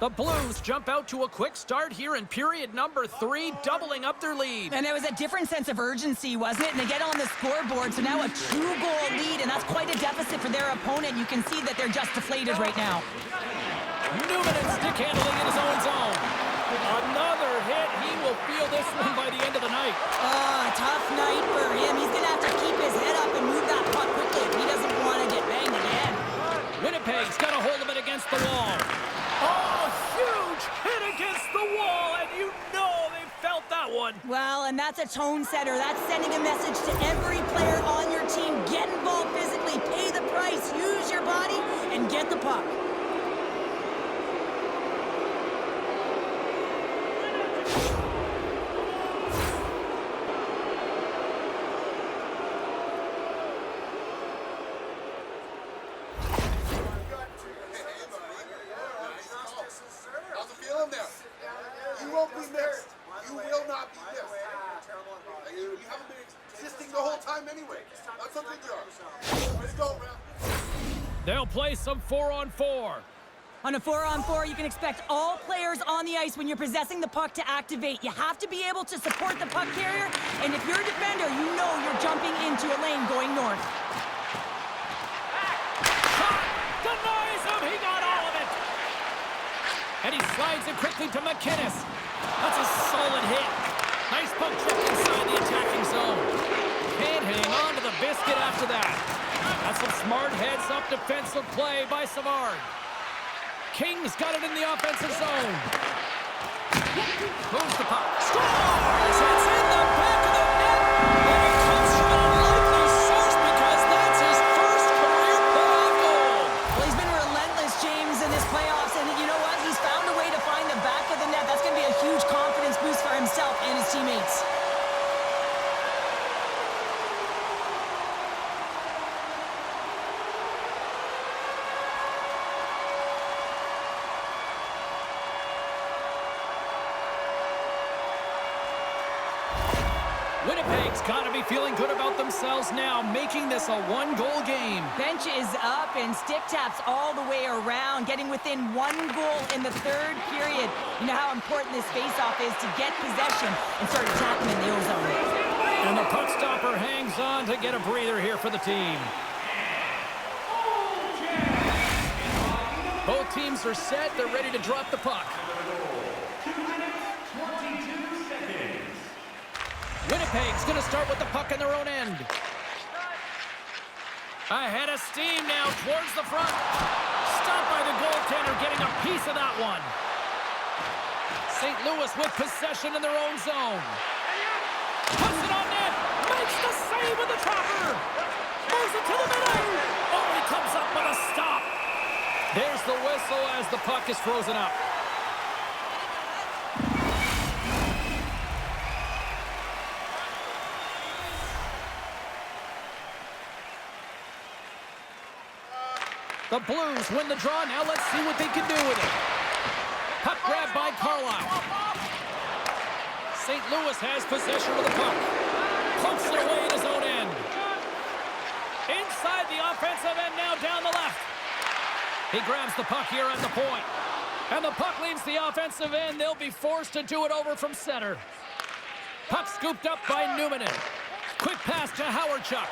The Blues jump out to a quick start here in period number 3, doubling up their lead. And there was a different sense of urgency, wasn't it? And they get on the scoreboard, so now a 2-goal lead, and that's quite a deficit for their opponent. You can see that they're just deflated right now. Newman and stick handling in his own zone. Another hit. He will feel this one by the end of the night. Tough night for him. He's going to have to keep his head up and move that puck quickly if he doesn't want to get banged again. Winnipeg's got a hold of it against the wall. Oh, huge hit against the wall, and you know they felt that one. Well, and that's a tone setter. That's sending a message to every player on your team. Get involved physically, pay the price, use your body, and get the puck. They'll play some 4-on-4. On a 4-on-4, you can expect all players on the ice when you're possessing the puck to activate. You have to be able to support the puck carrier, and if you're a defender, you know you're jumping into a lane going north. Shot! Denies him! He got all of it! And he slides it quickly to McInnes. That's a solid hit. Nice puck check inside the attacking zone. Can't hang on to the biscuit after that. That's some smart heads-up defensive play by Savard. King's got it in the offensive zone. Moves the puck. Scores! It's in the back of the net. And it comes from an unlikely source because that's his first career playoff goal. Well, he's been relentless, James, in this playoffs, and you know what? He's found a way to find the back of the net. That's going to be Puck's got to be feeling good about themselves now, making this a one-goal game. Bench is up and stick taps all the way around, getting within 1 goal in the third period. You know how important this faceoff is to get possession and start attacking in the O-zone. And the puck stopper hangs on to get a breather here for the team. Both teams are set. They're ready to drop the puck. 2 minutes, 22 seconds. Winnipeg's going to start with the puck in their own end. Ahead of steam now towards the front. Stopped by the goaltender, getting a piece of that one. St. Louis with possession in their own zone. Puts it on net. Makes the save with the trapper. Moves it to the middle. Oh, he comes up with a stop. There's the whistle as the puck is frozen up. The Blues win the draw. Now let's see what they can do with it. Puck grab by Carlisle. St. Louis has possession of the puck. Pokes it away in his own end. Inside the offensive end now down the left. He grabs the puck here at the point. And the puck leaves the offensive end. They'll be forced to do it over from center. Puck scooped up by Newman. Quick pass to Howard-Chuck.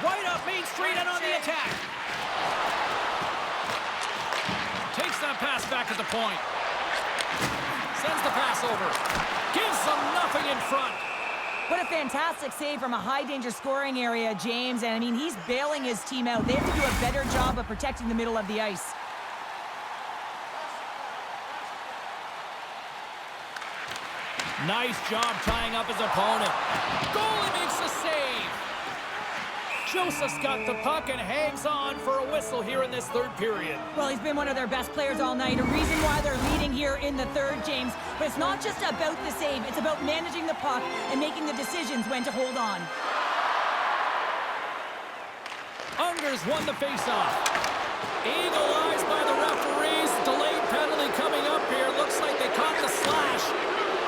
Right up Main Street and on the attack. Takes that pass back at the point. Sends the pass over. Gives them nothing in front. What a fantastic save from a high-danger scoring area, James. And, I mean, he's bailing his team out. They have to do a better job of protecting the middle of the ice. Nice job tying up his opponent. Goalie makes the save. Joseph's got the puck and hangs on for a whistle here in this third period. Well, he's been one of their best players all night. A reason why they're leading here in the third, James. But it's not just about the save. It's about managing the puck and making the decisions when to hold on. Unger's won the faceoff. Eagle eyes by the referees. Delayed penalty coming up here. Looks like they caught the slash.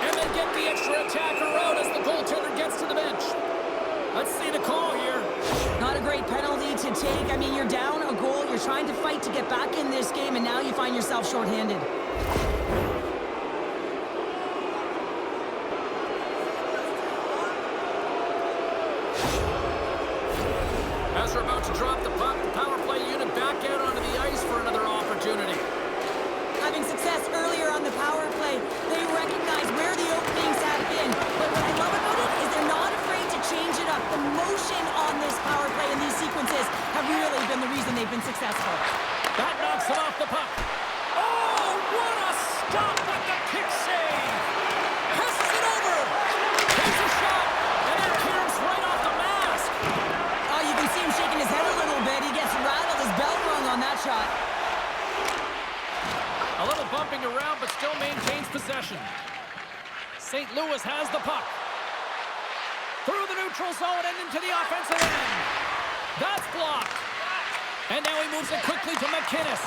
And they get the extra attacker out as the goaltender gets to the bench. Let's see the call here. Not a great penalty to take. I mean, you're down a goal. You're trying to fight to get back in this game, and now you find yourself shorthanded. As we're about to drop the puck, the power play unit back out onto the ice for another opportunity. Having success earlier on the power play, they recognize where the openings have been. But what I love about it is they're not afraid to change it up. The motion on this power play and these sequences have really been the reason they've been successful. That knocks him off the puck. Oh, what a stop with the kick save. Passes it over. Takes a shot. And then Kieran's right off the mask. Oh, you can see him shaking his head a little bit. He gets rattled, his belt rung on that shot. A little bumping around, but still maintains possession. St. Louis has the puck. Through the neutral zone and into the offensive end. That's blocked. And now he moves it quickly to McInnes.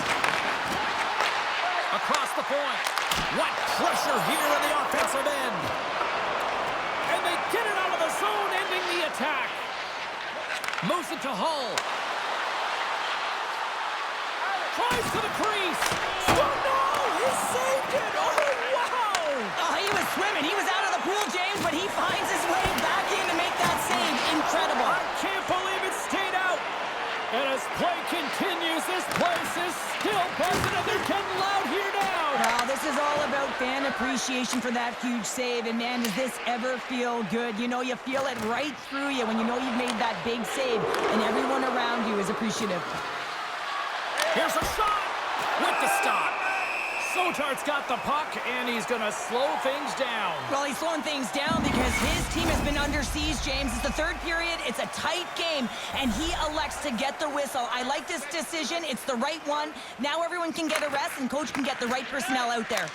Across the point. What pressure here in the offensive end. And they get it out of the zone, ending the attack. Moves it to Hull. Tries to the crease. Oh, no! He saved it! Oh, wow! Oh, he was swimming. He was out of the pool, James, but he finds his way back in to make that save. Incredible. I can't believe it stayed out. And as play continues, this place is still buzzing, and they're getting loud here now. Well, this is all about fan appreciation for that huge save. And, man, does this ever feel good? You know, you feel it right through you when you know you've made that big save, and everyone around you is appreciative. Here's a shot with the stop. Sotart's got the puck, and he's going to slow things down. Well, he's slowing things down because his team has been under siege, James. It's the third period. It's a tight game, and he elects to get the whistle. I like this decision. It's the right one. Now everyone can get a rest, and coach can get the right personnel out there.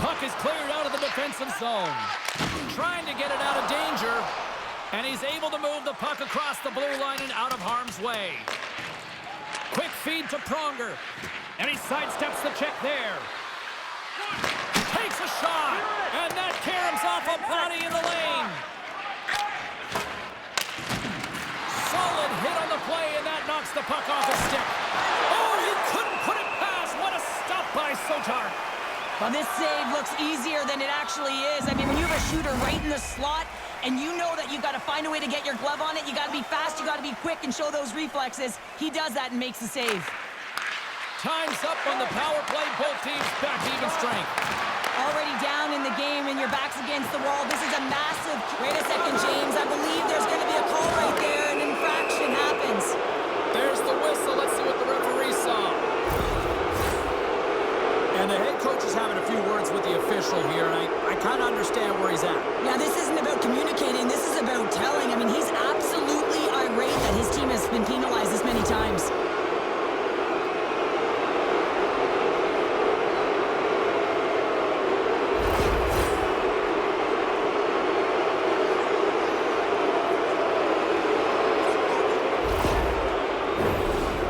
Puck is cleared out of the defensive zone. Trying to get it out of danger, and he's able to move the puck across the blue line and out of harm's way. Quick feed to Pronger. And he sidesteps the check there. Takes a shot. And that caroms off a body in the lane. Takes the puck off his stick. Oh, he couldn't put it past. What a stop by Sotar. Well, this save looks easier than it actually is. I mean, when you have a shooter right in the slot and you know that you've got to find a way to get your glove on it, you got to be fast, you got to be quick and show those reflexes. He does that and makes the save. Time's up on the power play. Both teams back to even strength. Already down in the game and your back's against the wall. This is a massive... Wait a second, James. I believe there's going to be a call right there. An infraction happens. There's the whistle. Let's see what the referee saw. And the head coach is having a few words with the official here, and I kind of understand where he's at. Yeah, this isn't about communicating. This is about telling. I mean, he's absolutely irate that his team has been penalized this many times.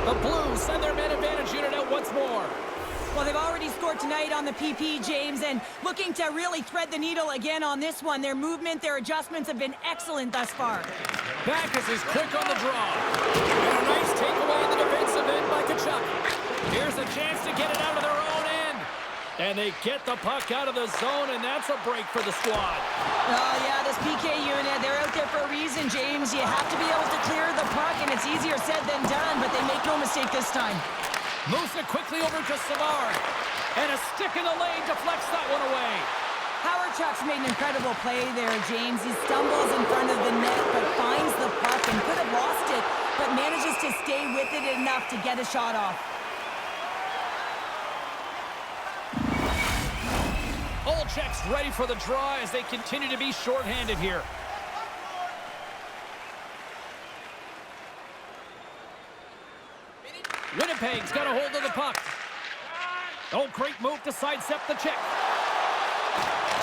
The Blues send their man advantage unit out once more. Well, they've already scored tonight on the PP, James, and looking to really thread the needle again on this one. Their movement, their adjustments have been excellent thus far. Backus is quick on the draw. And a nice takeaway in the defensive end by Tkachuk. Here's a chance to get it out of their own end. And they get the puck out of the zone, and that's a break for the squad. Oh, yeah, this PK unit, they're out there for a reason, James. You have to be able to clear the puck, and it's easier said than done, but they make no mistake this time. Moves it quickly over to Savard. And a stick in the lane deflects that one away. Howard Chuck's made an incredible play there, James. He stumbles in front of the net, but finds the puck and could have lost it, but manages to stay with it enough to get a shot off. Olczyk's ready for the draw as they continue to be shorthanded here. Winnipeg's got a hold of the puck. Oh, great move to sidestep the check.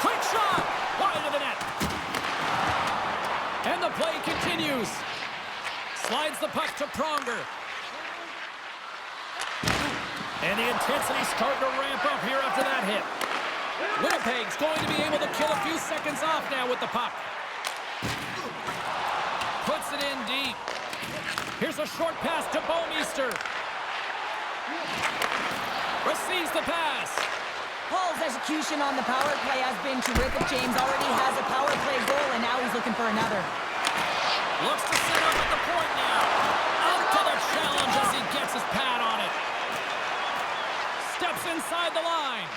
Quick shot! Wide of the net. And the play continues. Slides the puck to Pronger. And the intensity's starting to ramp up here after that hit. Winnipeg's going to be able to kill a few seconds off now with the puck. Puts it in deep. Here's a short pass to Bouwmeester. Receives the pass. Hall's execution on the power play has been terrific. James already has a power play goal, and now he's looking for another. Looks to set up at the point now. Out to the challenge as he gets his pad on it. Steps inside the line.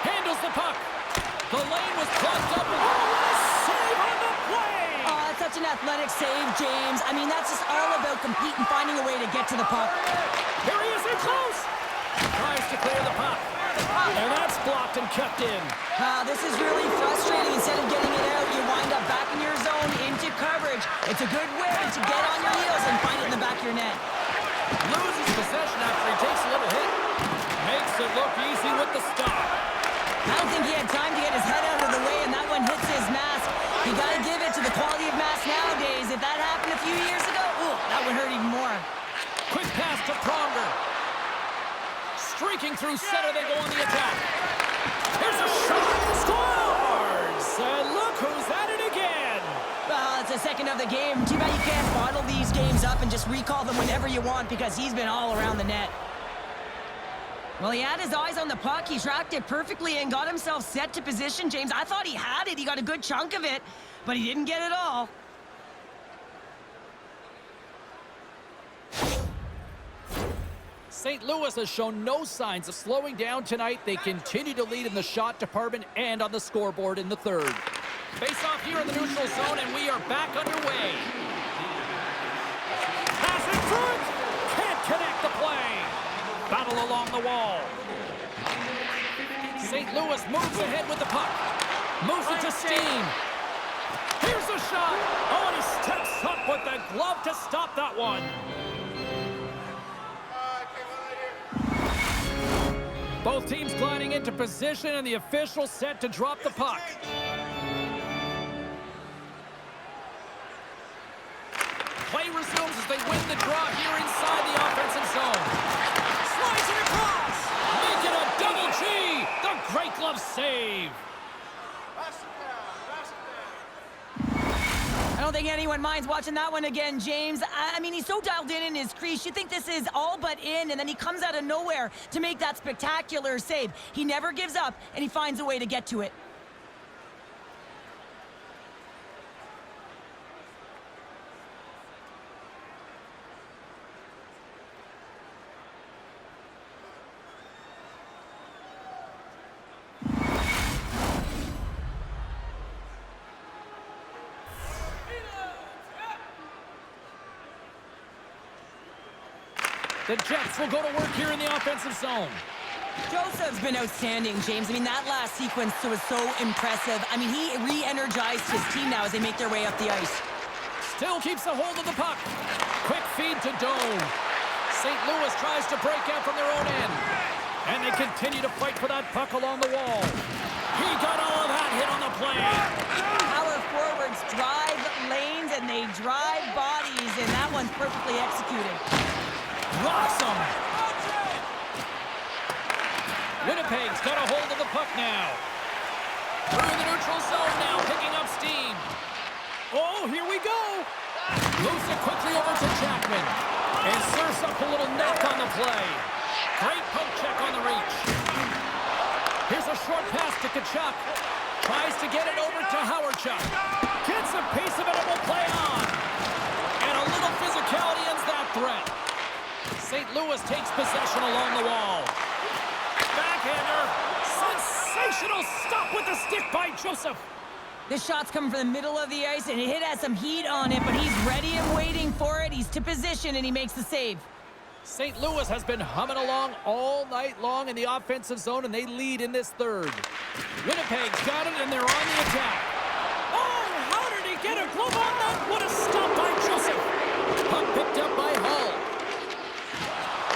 Handles the puck. The lane was plugged up. Oh, save on the play! Oh, that's such an athletic save, James. I mean, that's just all about competing, finding a way to get to the puck. Here he is in close. Tries to clear the puck. And that's blocked and kept in. This is really frustrating. Instead of getting it out, you wind up back in your zone into coverage. It's a good way to get on your heels and find it in the back of your net. Loses possession after he takes a little hit. Makes it look easy with the stop. I don't think he had time to get his head out of the way, and that one hits his mask. You got to give it to the quality of mask nowadays. If that happened a few years ago, ooh, that would hurt even more. Quick pass to Pronger. Streaking through center, they go on the attack. Here's a shot. Scores! And look who's at it again. Well, it's the second of the game. Too bad you can't bottle these games up and just recall them whenever you want, because he's been all around the net. Well, he had his eyes on the puck. He tracked it perfectly and got himself set to position, James. I thought he had it. He got a good chunk of it, but he didn't get it all. St. Louis has shown no signs of slowing down tonight. They continue to lead in the shot department and on the scoreboard in the third. Face off here in the neutral zone, and we are back underway. Pass in front! Can't connect the play. Battle along the wall. St. Louis moves ahead with the puck. Moves it to Steen. Here's a shot. Oh, and he steps up with the glove to stop that one. Both teams gliding into position, and the official set to drop the puck. Play resumes as they win the draw here inside the offensive zone. Slides it across. Make it a double G. The great glove save. I don't think anyone minds watching that one again, James. I mean, he's so dialed in his crease. You think this is all but in, and then he comes out of nowhere to make that spectacular save. He never gives up, and he finds a way to get to it. The Jets will go to work here in the offensive zone. Joseph's been outstanding, James. I mean, that last sequence was so impressive. I mean, he re-energized his team now as they make their way up the ice. Still keeps a hold of the puck. Quick feed to Dome. St. Louis tries to break out from their own end. And they continue to fight for that puck along the wall. He got all of that hit on the play. Power forwards drive lanes and they drive bodies, and that one's perfectly executed. Rocks him. Winnipeg's got a hold of the puck now. Through the neutral zone now, picking up steam. Oh, here we go. Moves it quickly over to Jackman. And serves up a little knock on the play. Great poke check on the reach. Here's a short pass to Tkachuk. Tries to get it over to Howardchuk. Gets a piece of it and will play on. And a little physicality ends that threat. St. Louis takes possession along the wall. Backhander. Sensational stop with the stick by Joseph. This shot's coming from the middle of the ice, and it has some heat on it, but he's ready and waiting for it. He's to position, and he makes the save. St. Louis has been humming along all night long in the offensive zone, and they lead in this third. Winnipeg's got it, and they're on the attack. Oh, how did he get a glove on that? What a stop by Joseph. Puck picked up by Hull.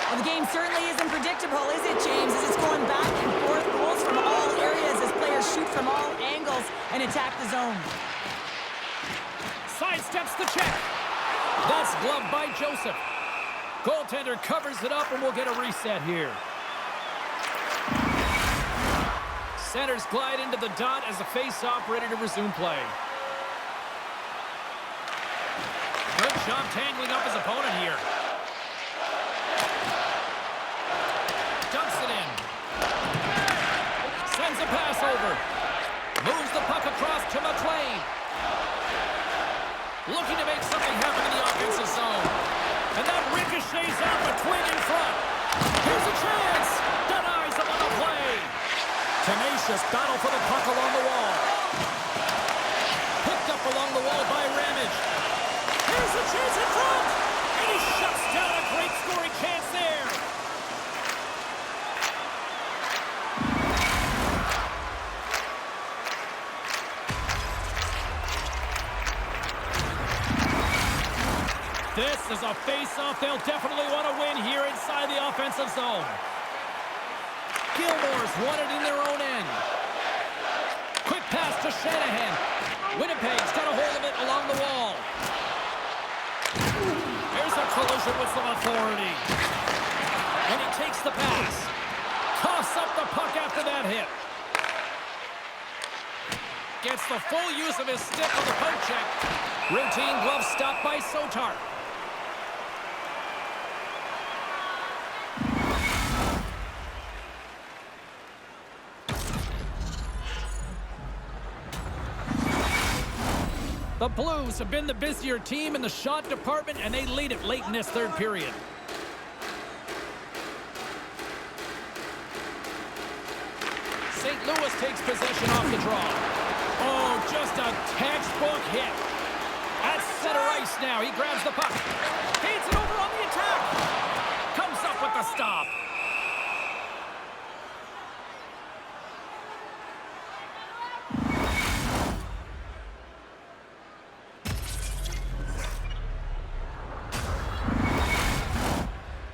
Well, the game certainly isn't predictable, is it, James? As it's going back and forth, goals from all areas as players shoot from all angles and attack the zone. Sidesteps the check. That's gloved by Joseph. Goaltender covers it up, and we'll get a reset here. Centers glide into the dot as a face-off ready to resume play. Good job tangling up his opponent here. Dumps it in. Sends a pass over. Moves the puck across to McLean. Looking to make something happen in the offensive zone. And that ricochets out between in front. Here's a chance. Denies him on the play. Tenacious battle for the puck along the wall. Picked up along the wall by Ramage. Here's a chance in front. And he shuts down a great scoring chance there. This is a face-off they'll definitely want to win here inside the offensive zone. Gilmore's won it in their own end. Quick pass to Shanahan. Winnipeg's got a hold of it along the wall. There's a collision with some authority. And he takes the pass. Coughs up the puck after that hit. Gets the full use of his stick on the poke check. Routine glove stop by Sotar. The Blues have been the busier team in the shot department, and they lead it late in this third period. St. Louis takes possession off the draw. Oh, just a textbook hit. At center ice now. He grabs the puck. Feeds it over on the attack. Comes up with the stop.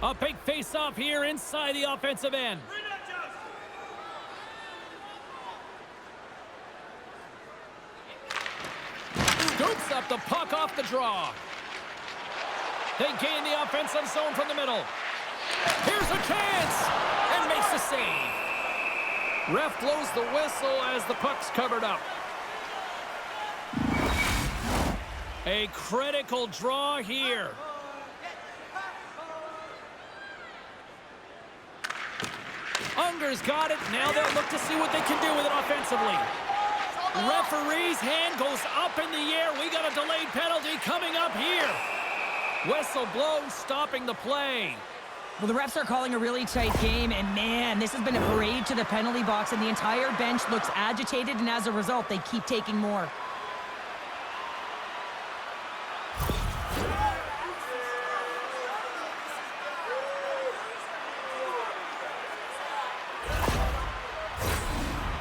A big face-off here inside the offensive end. Scoops up the puck off the draw. They gain the offensive zone from the middle. Here's a chance! And makes the save. Ref blows the whistle as the puck's covered up. A critical draw here. Unger's got it. Now they'll look to see what they can do with it offensively. Referee's hand goes up in the air. We got a delayed penalty coming up here. Whistle blows, stopping the play. Well, the refs are calling a really tight game, and man, this has been a parade to the penalty box, and the entire bench looks agitated, and as a result, they keep taking more.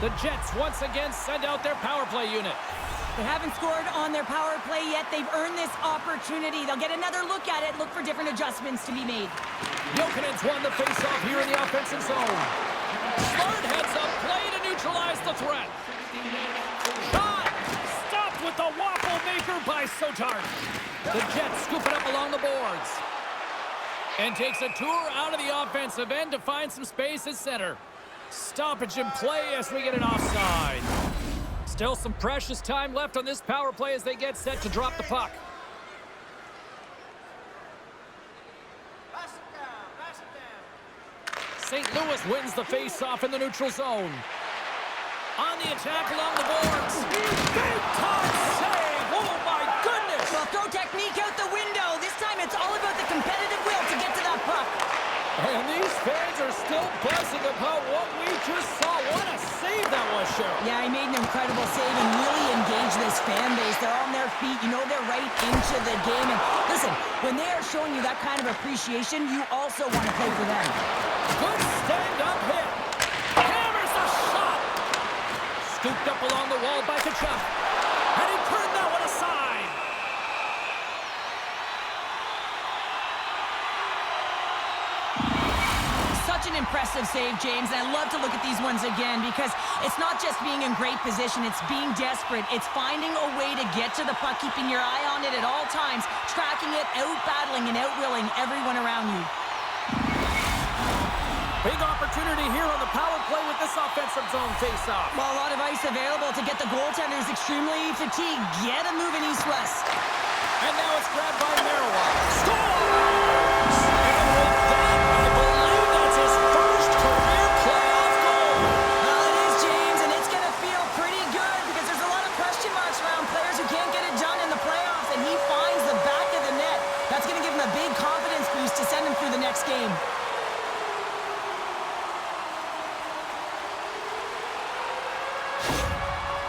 The Jets once again send out their power play unit. They haven't scored on their power play yet. They've earned this opportunity. They'll get another look at it, look for different adjustments to be made. Jokinen's won the faceoff here in the offensive zone. Slurd heads up, play to neutralize the threat. Shot! Stopped with the waffle maker by Sotart. The Jets scoop it up along the boards. And takes a tour out of the offensive end to find some space at center. Stoppage in play as we get an offside. Still some precious time left on this power play as they get set to drop the puck. St. Louis wins the face-off in the neutral zone. On the attack along the boards. Big time save! Oh my goodness! Well, throw technique out the window. This time it's all about the competitive will to get to that puck. And these fans are still buzzing about what we just saw. What a save that was, Cheryl. Yeah, he made an incredible save and really engaged this fan base. They're on their feet. You know they're right into the game. And listen, when they are showing you that kind of appreciation, you also want to play for them. Good stand-up hit. Hammers the shot. Scooped up along the wall by Kachuk. And he turned that one aside. Such an impressive save, James, and I love to look at these ones again because it's not just being in great position, it's being desperate. It's finding a way to get to the puck, keeping your eye on it at all times, tracking it, out-battling and out-willing everyone around you. Big opportunity here on the power play with this offensive zone face-off. Well, a lot of ice available to get the goaltenders extremely fatigued. Get a move in east-west. And now it's grabbed by Merrill. Scores! And with that, I believe that's his first career playoff goal. Well, it is, James, and it's going to feel pretty good because there's a lot of question marks around players who can't get it done in the playoffs, and he finds the back of the net. That's going to give him a big confidence boost to send him through the next game.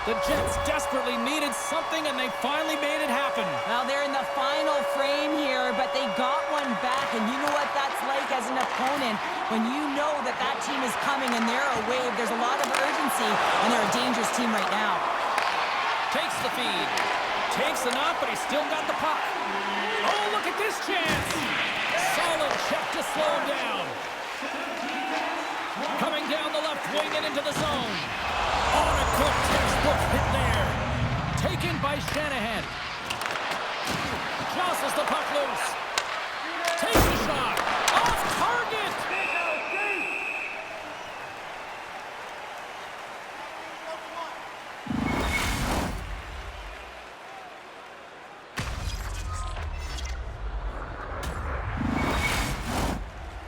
The Jets desperately needed something, and they finally made it happen. Well, they're in the final frame here, but they got one back, and you know what that's like as an opponent. When you know that that team is coming and they're a wave, there's a lot of urgency, and they're a dangerous team right now. Takes the feed. Takes enough, but he's still got the puck. Oh, look at this chance. Solid check to slow him down. Coming down the left wing and into the zone. On a good textbook hit there. Taken by Shanahan. Jostles the puck loose. Takes the shot. Off target.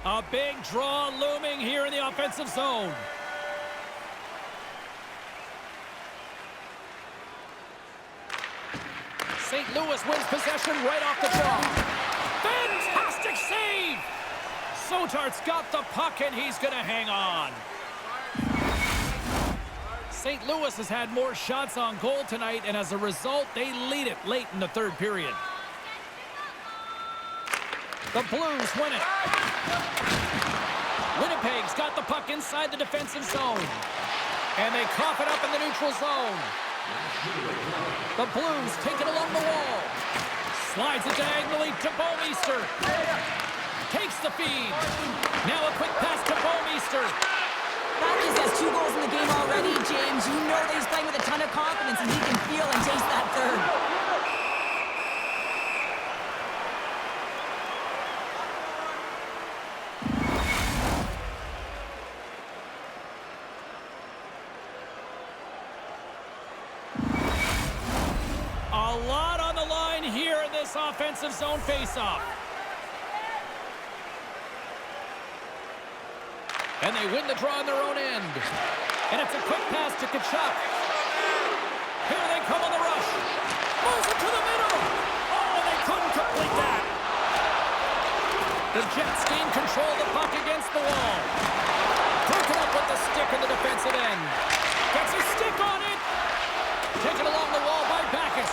A big draw looming here in the offensive zone. St. Louis wins possession right off the draw. Fantastic save! Sotart's got the puck, and he's going to hang on. St. Louis has had more shots on goal tonight, and as a result, they lead it late in the third period. The Blues win it. Winnipeg's got the puck inside the defensive zone. And they cough it up in the neutral zone. The Blues take it along the wall. Slides it diagonally to Bouwmeester. Takes the feed. Now a quick pass to Bouwmeester. Matthews has 2 goals in the game already, James. You know that he's playing with a ton of confidence, and he can feel and taste that third. this offensive zone faceoff. And they win the draw on their own end. And it's a quick pass to Kachuk. Here they come on the rush. Moves it to the middle. Oh, they couldn't complete that. The Jets gain control of the puck against the wall. Broken up with the stick in the defensive end. Gets a stick on it. Taken along the wall by Backus.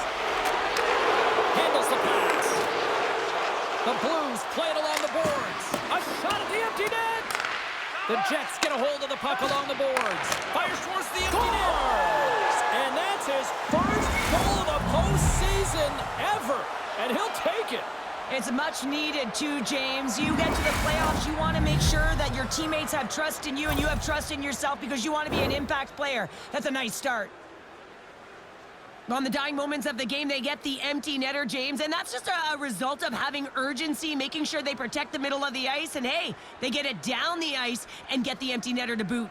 Handles the pass. The Blues play it along the boards. A shot at the empty net. The Jets get a hold of the puck along the boards. Fires towards the empty net. And that's his first goal of the postseason ever. And he'll take it. It's much needed too, James. You get to the playoffs, you want to make sure that your teammates have trust in you and you have trust in yourself because you want to be an impact player. That's a nice start. On the dying moments of the game, they get the empty netter, James, and that's just a result of having urgency, making sure they protect the middle of the ice, and hey, they get it down the ice and get the empty netter to boot.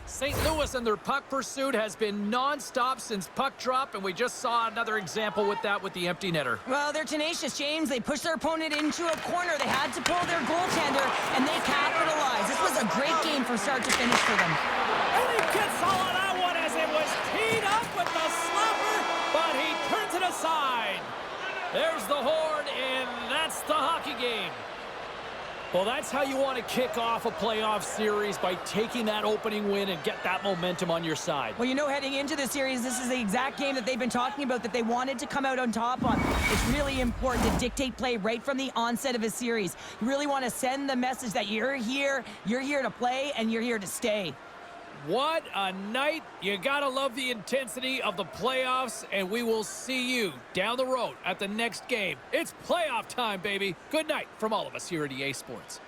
St. Louis and their puck pursuit has been non-stop since puck drop, and we just saw another example with that with the empty netter. Well, they're tenacious, James. They pushed their opponent into a corner. They had to pull their goaltender, and they capitalized. This was a great game from start to finish for them. And he gets all of that one as it was teed up with the slapper, but he turns it aside. There's the horn, and that's the hockey game. Well, that's how you want to kick off a playoff series, by taking that opening win and get that momentum on your side. Well, you know, heading into the series, this is the exact game that they've been talking about that they wanted to come out on top on. It's really important to dictate play right from the onset of a series. You really want to send the message that you're here to play, and you're here to stay. What a night. You got to love the intensity of the playoffs, and we will see you down the road at the next game. It's playoff time, baby. Good night from all of us here at EA Sports.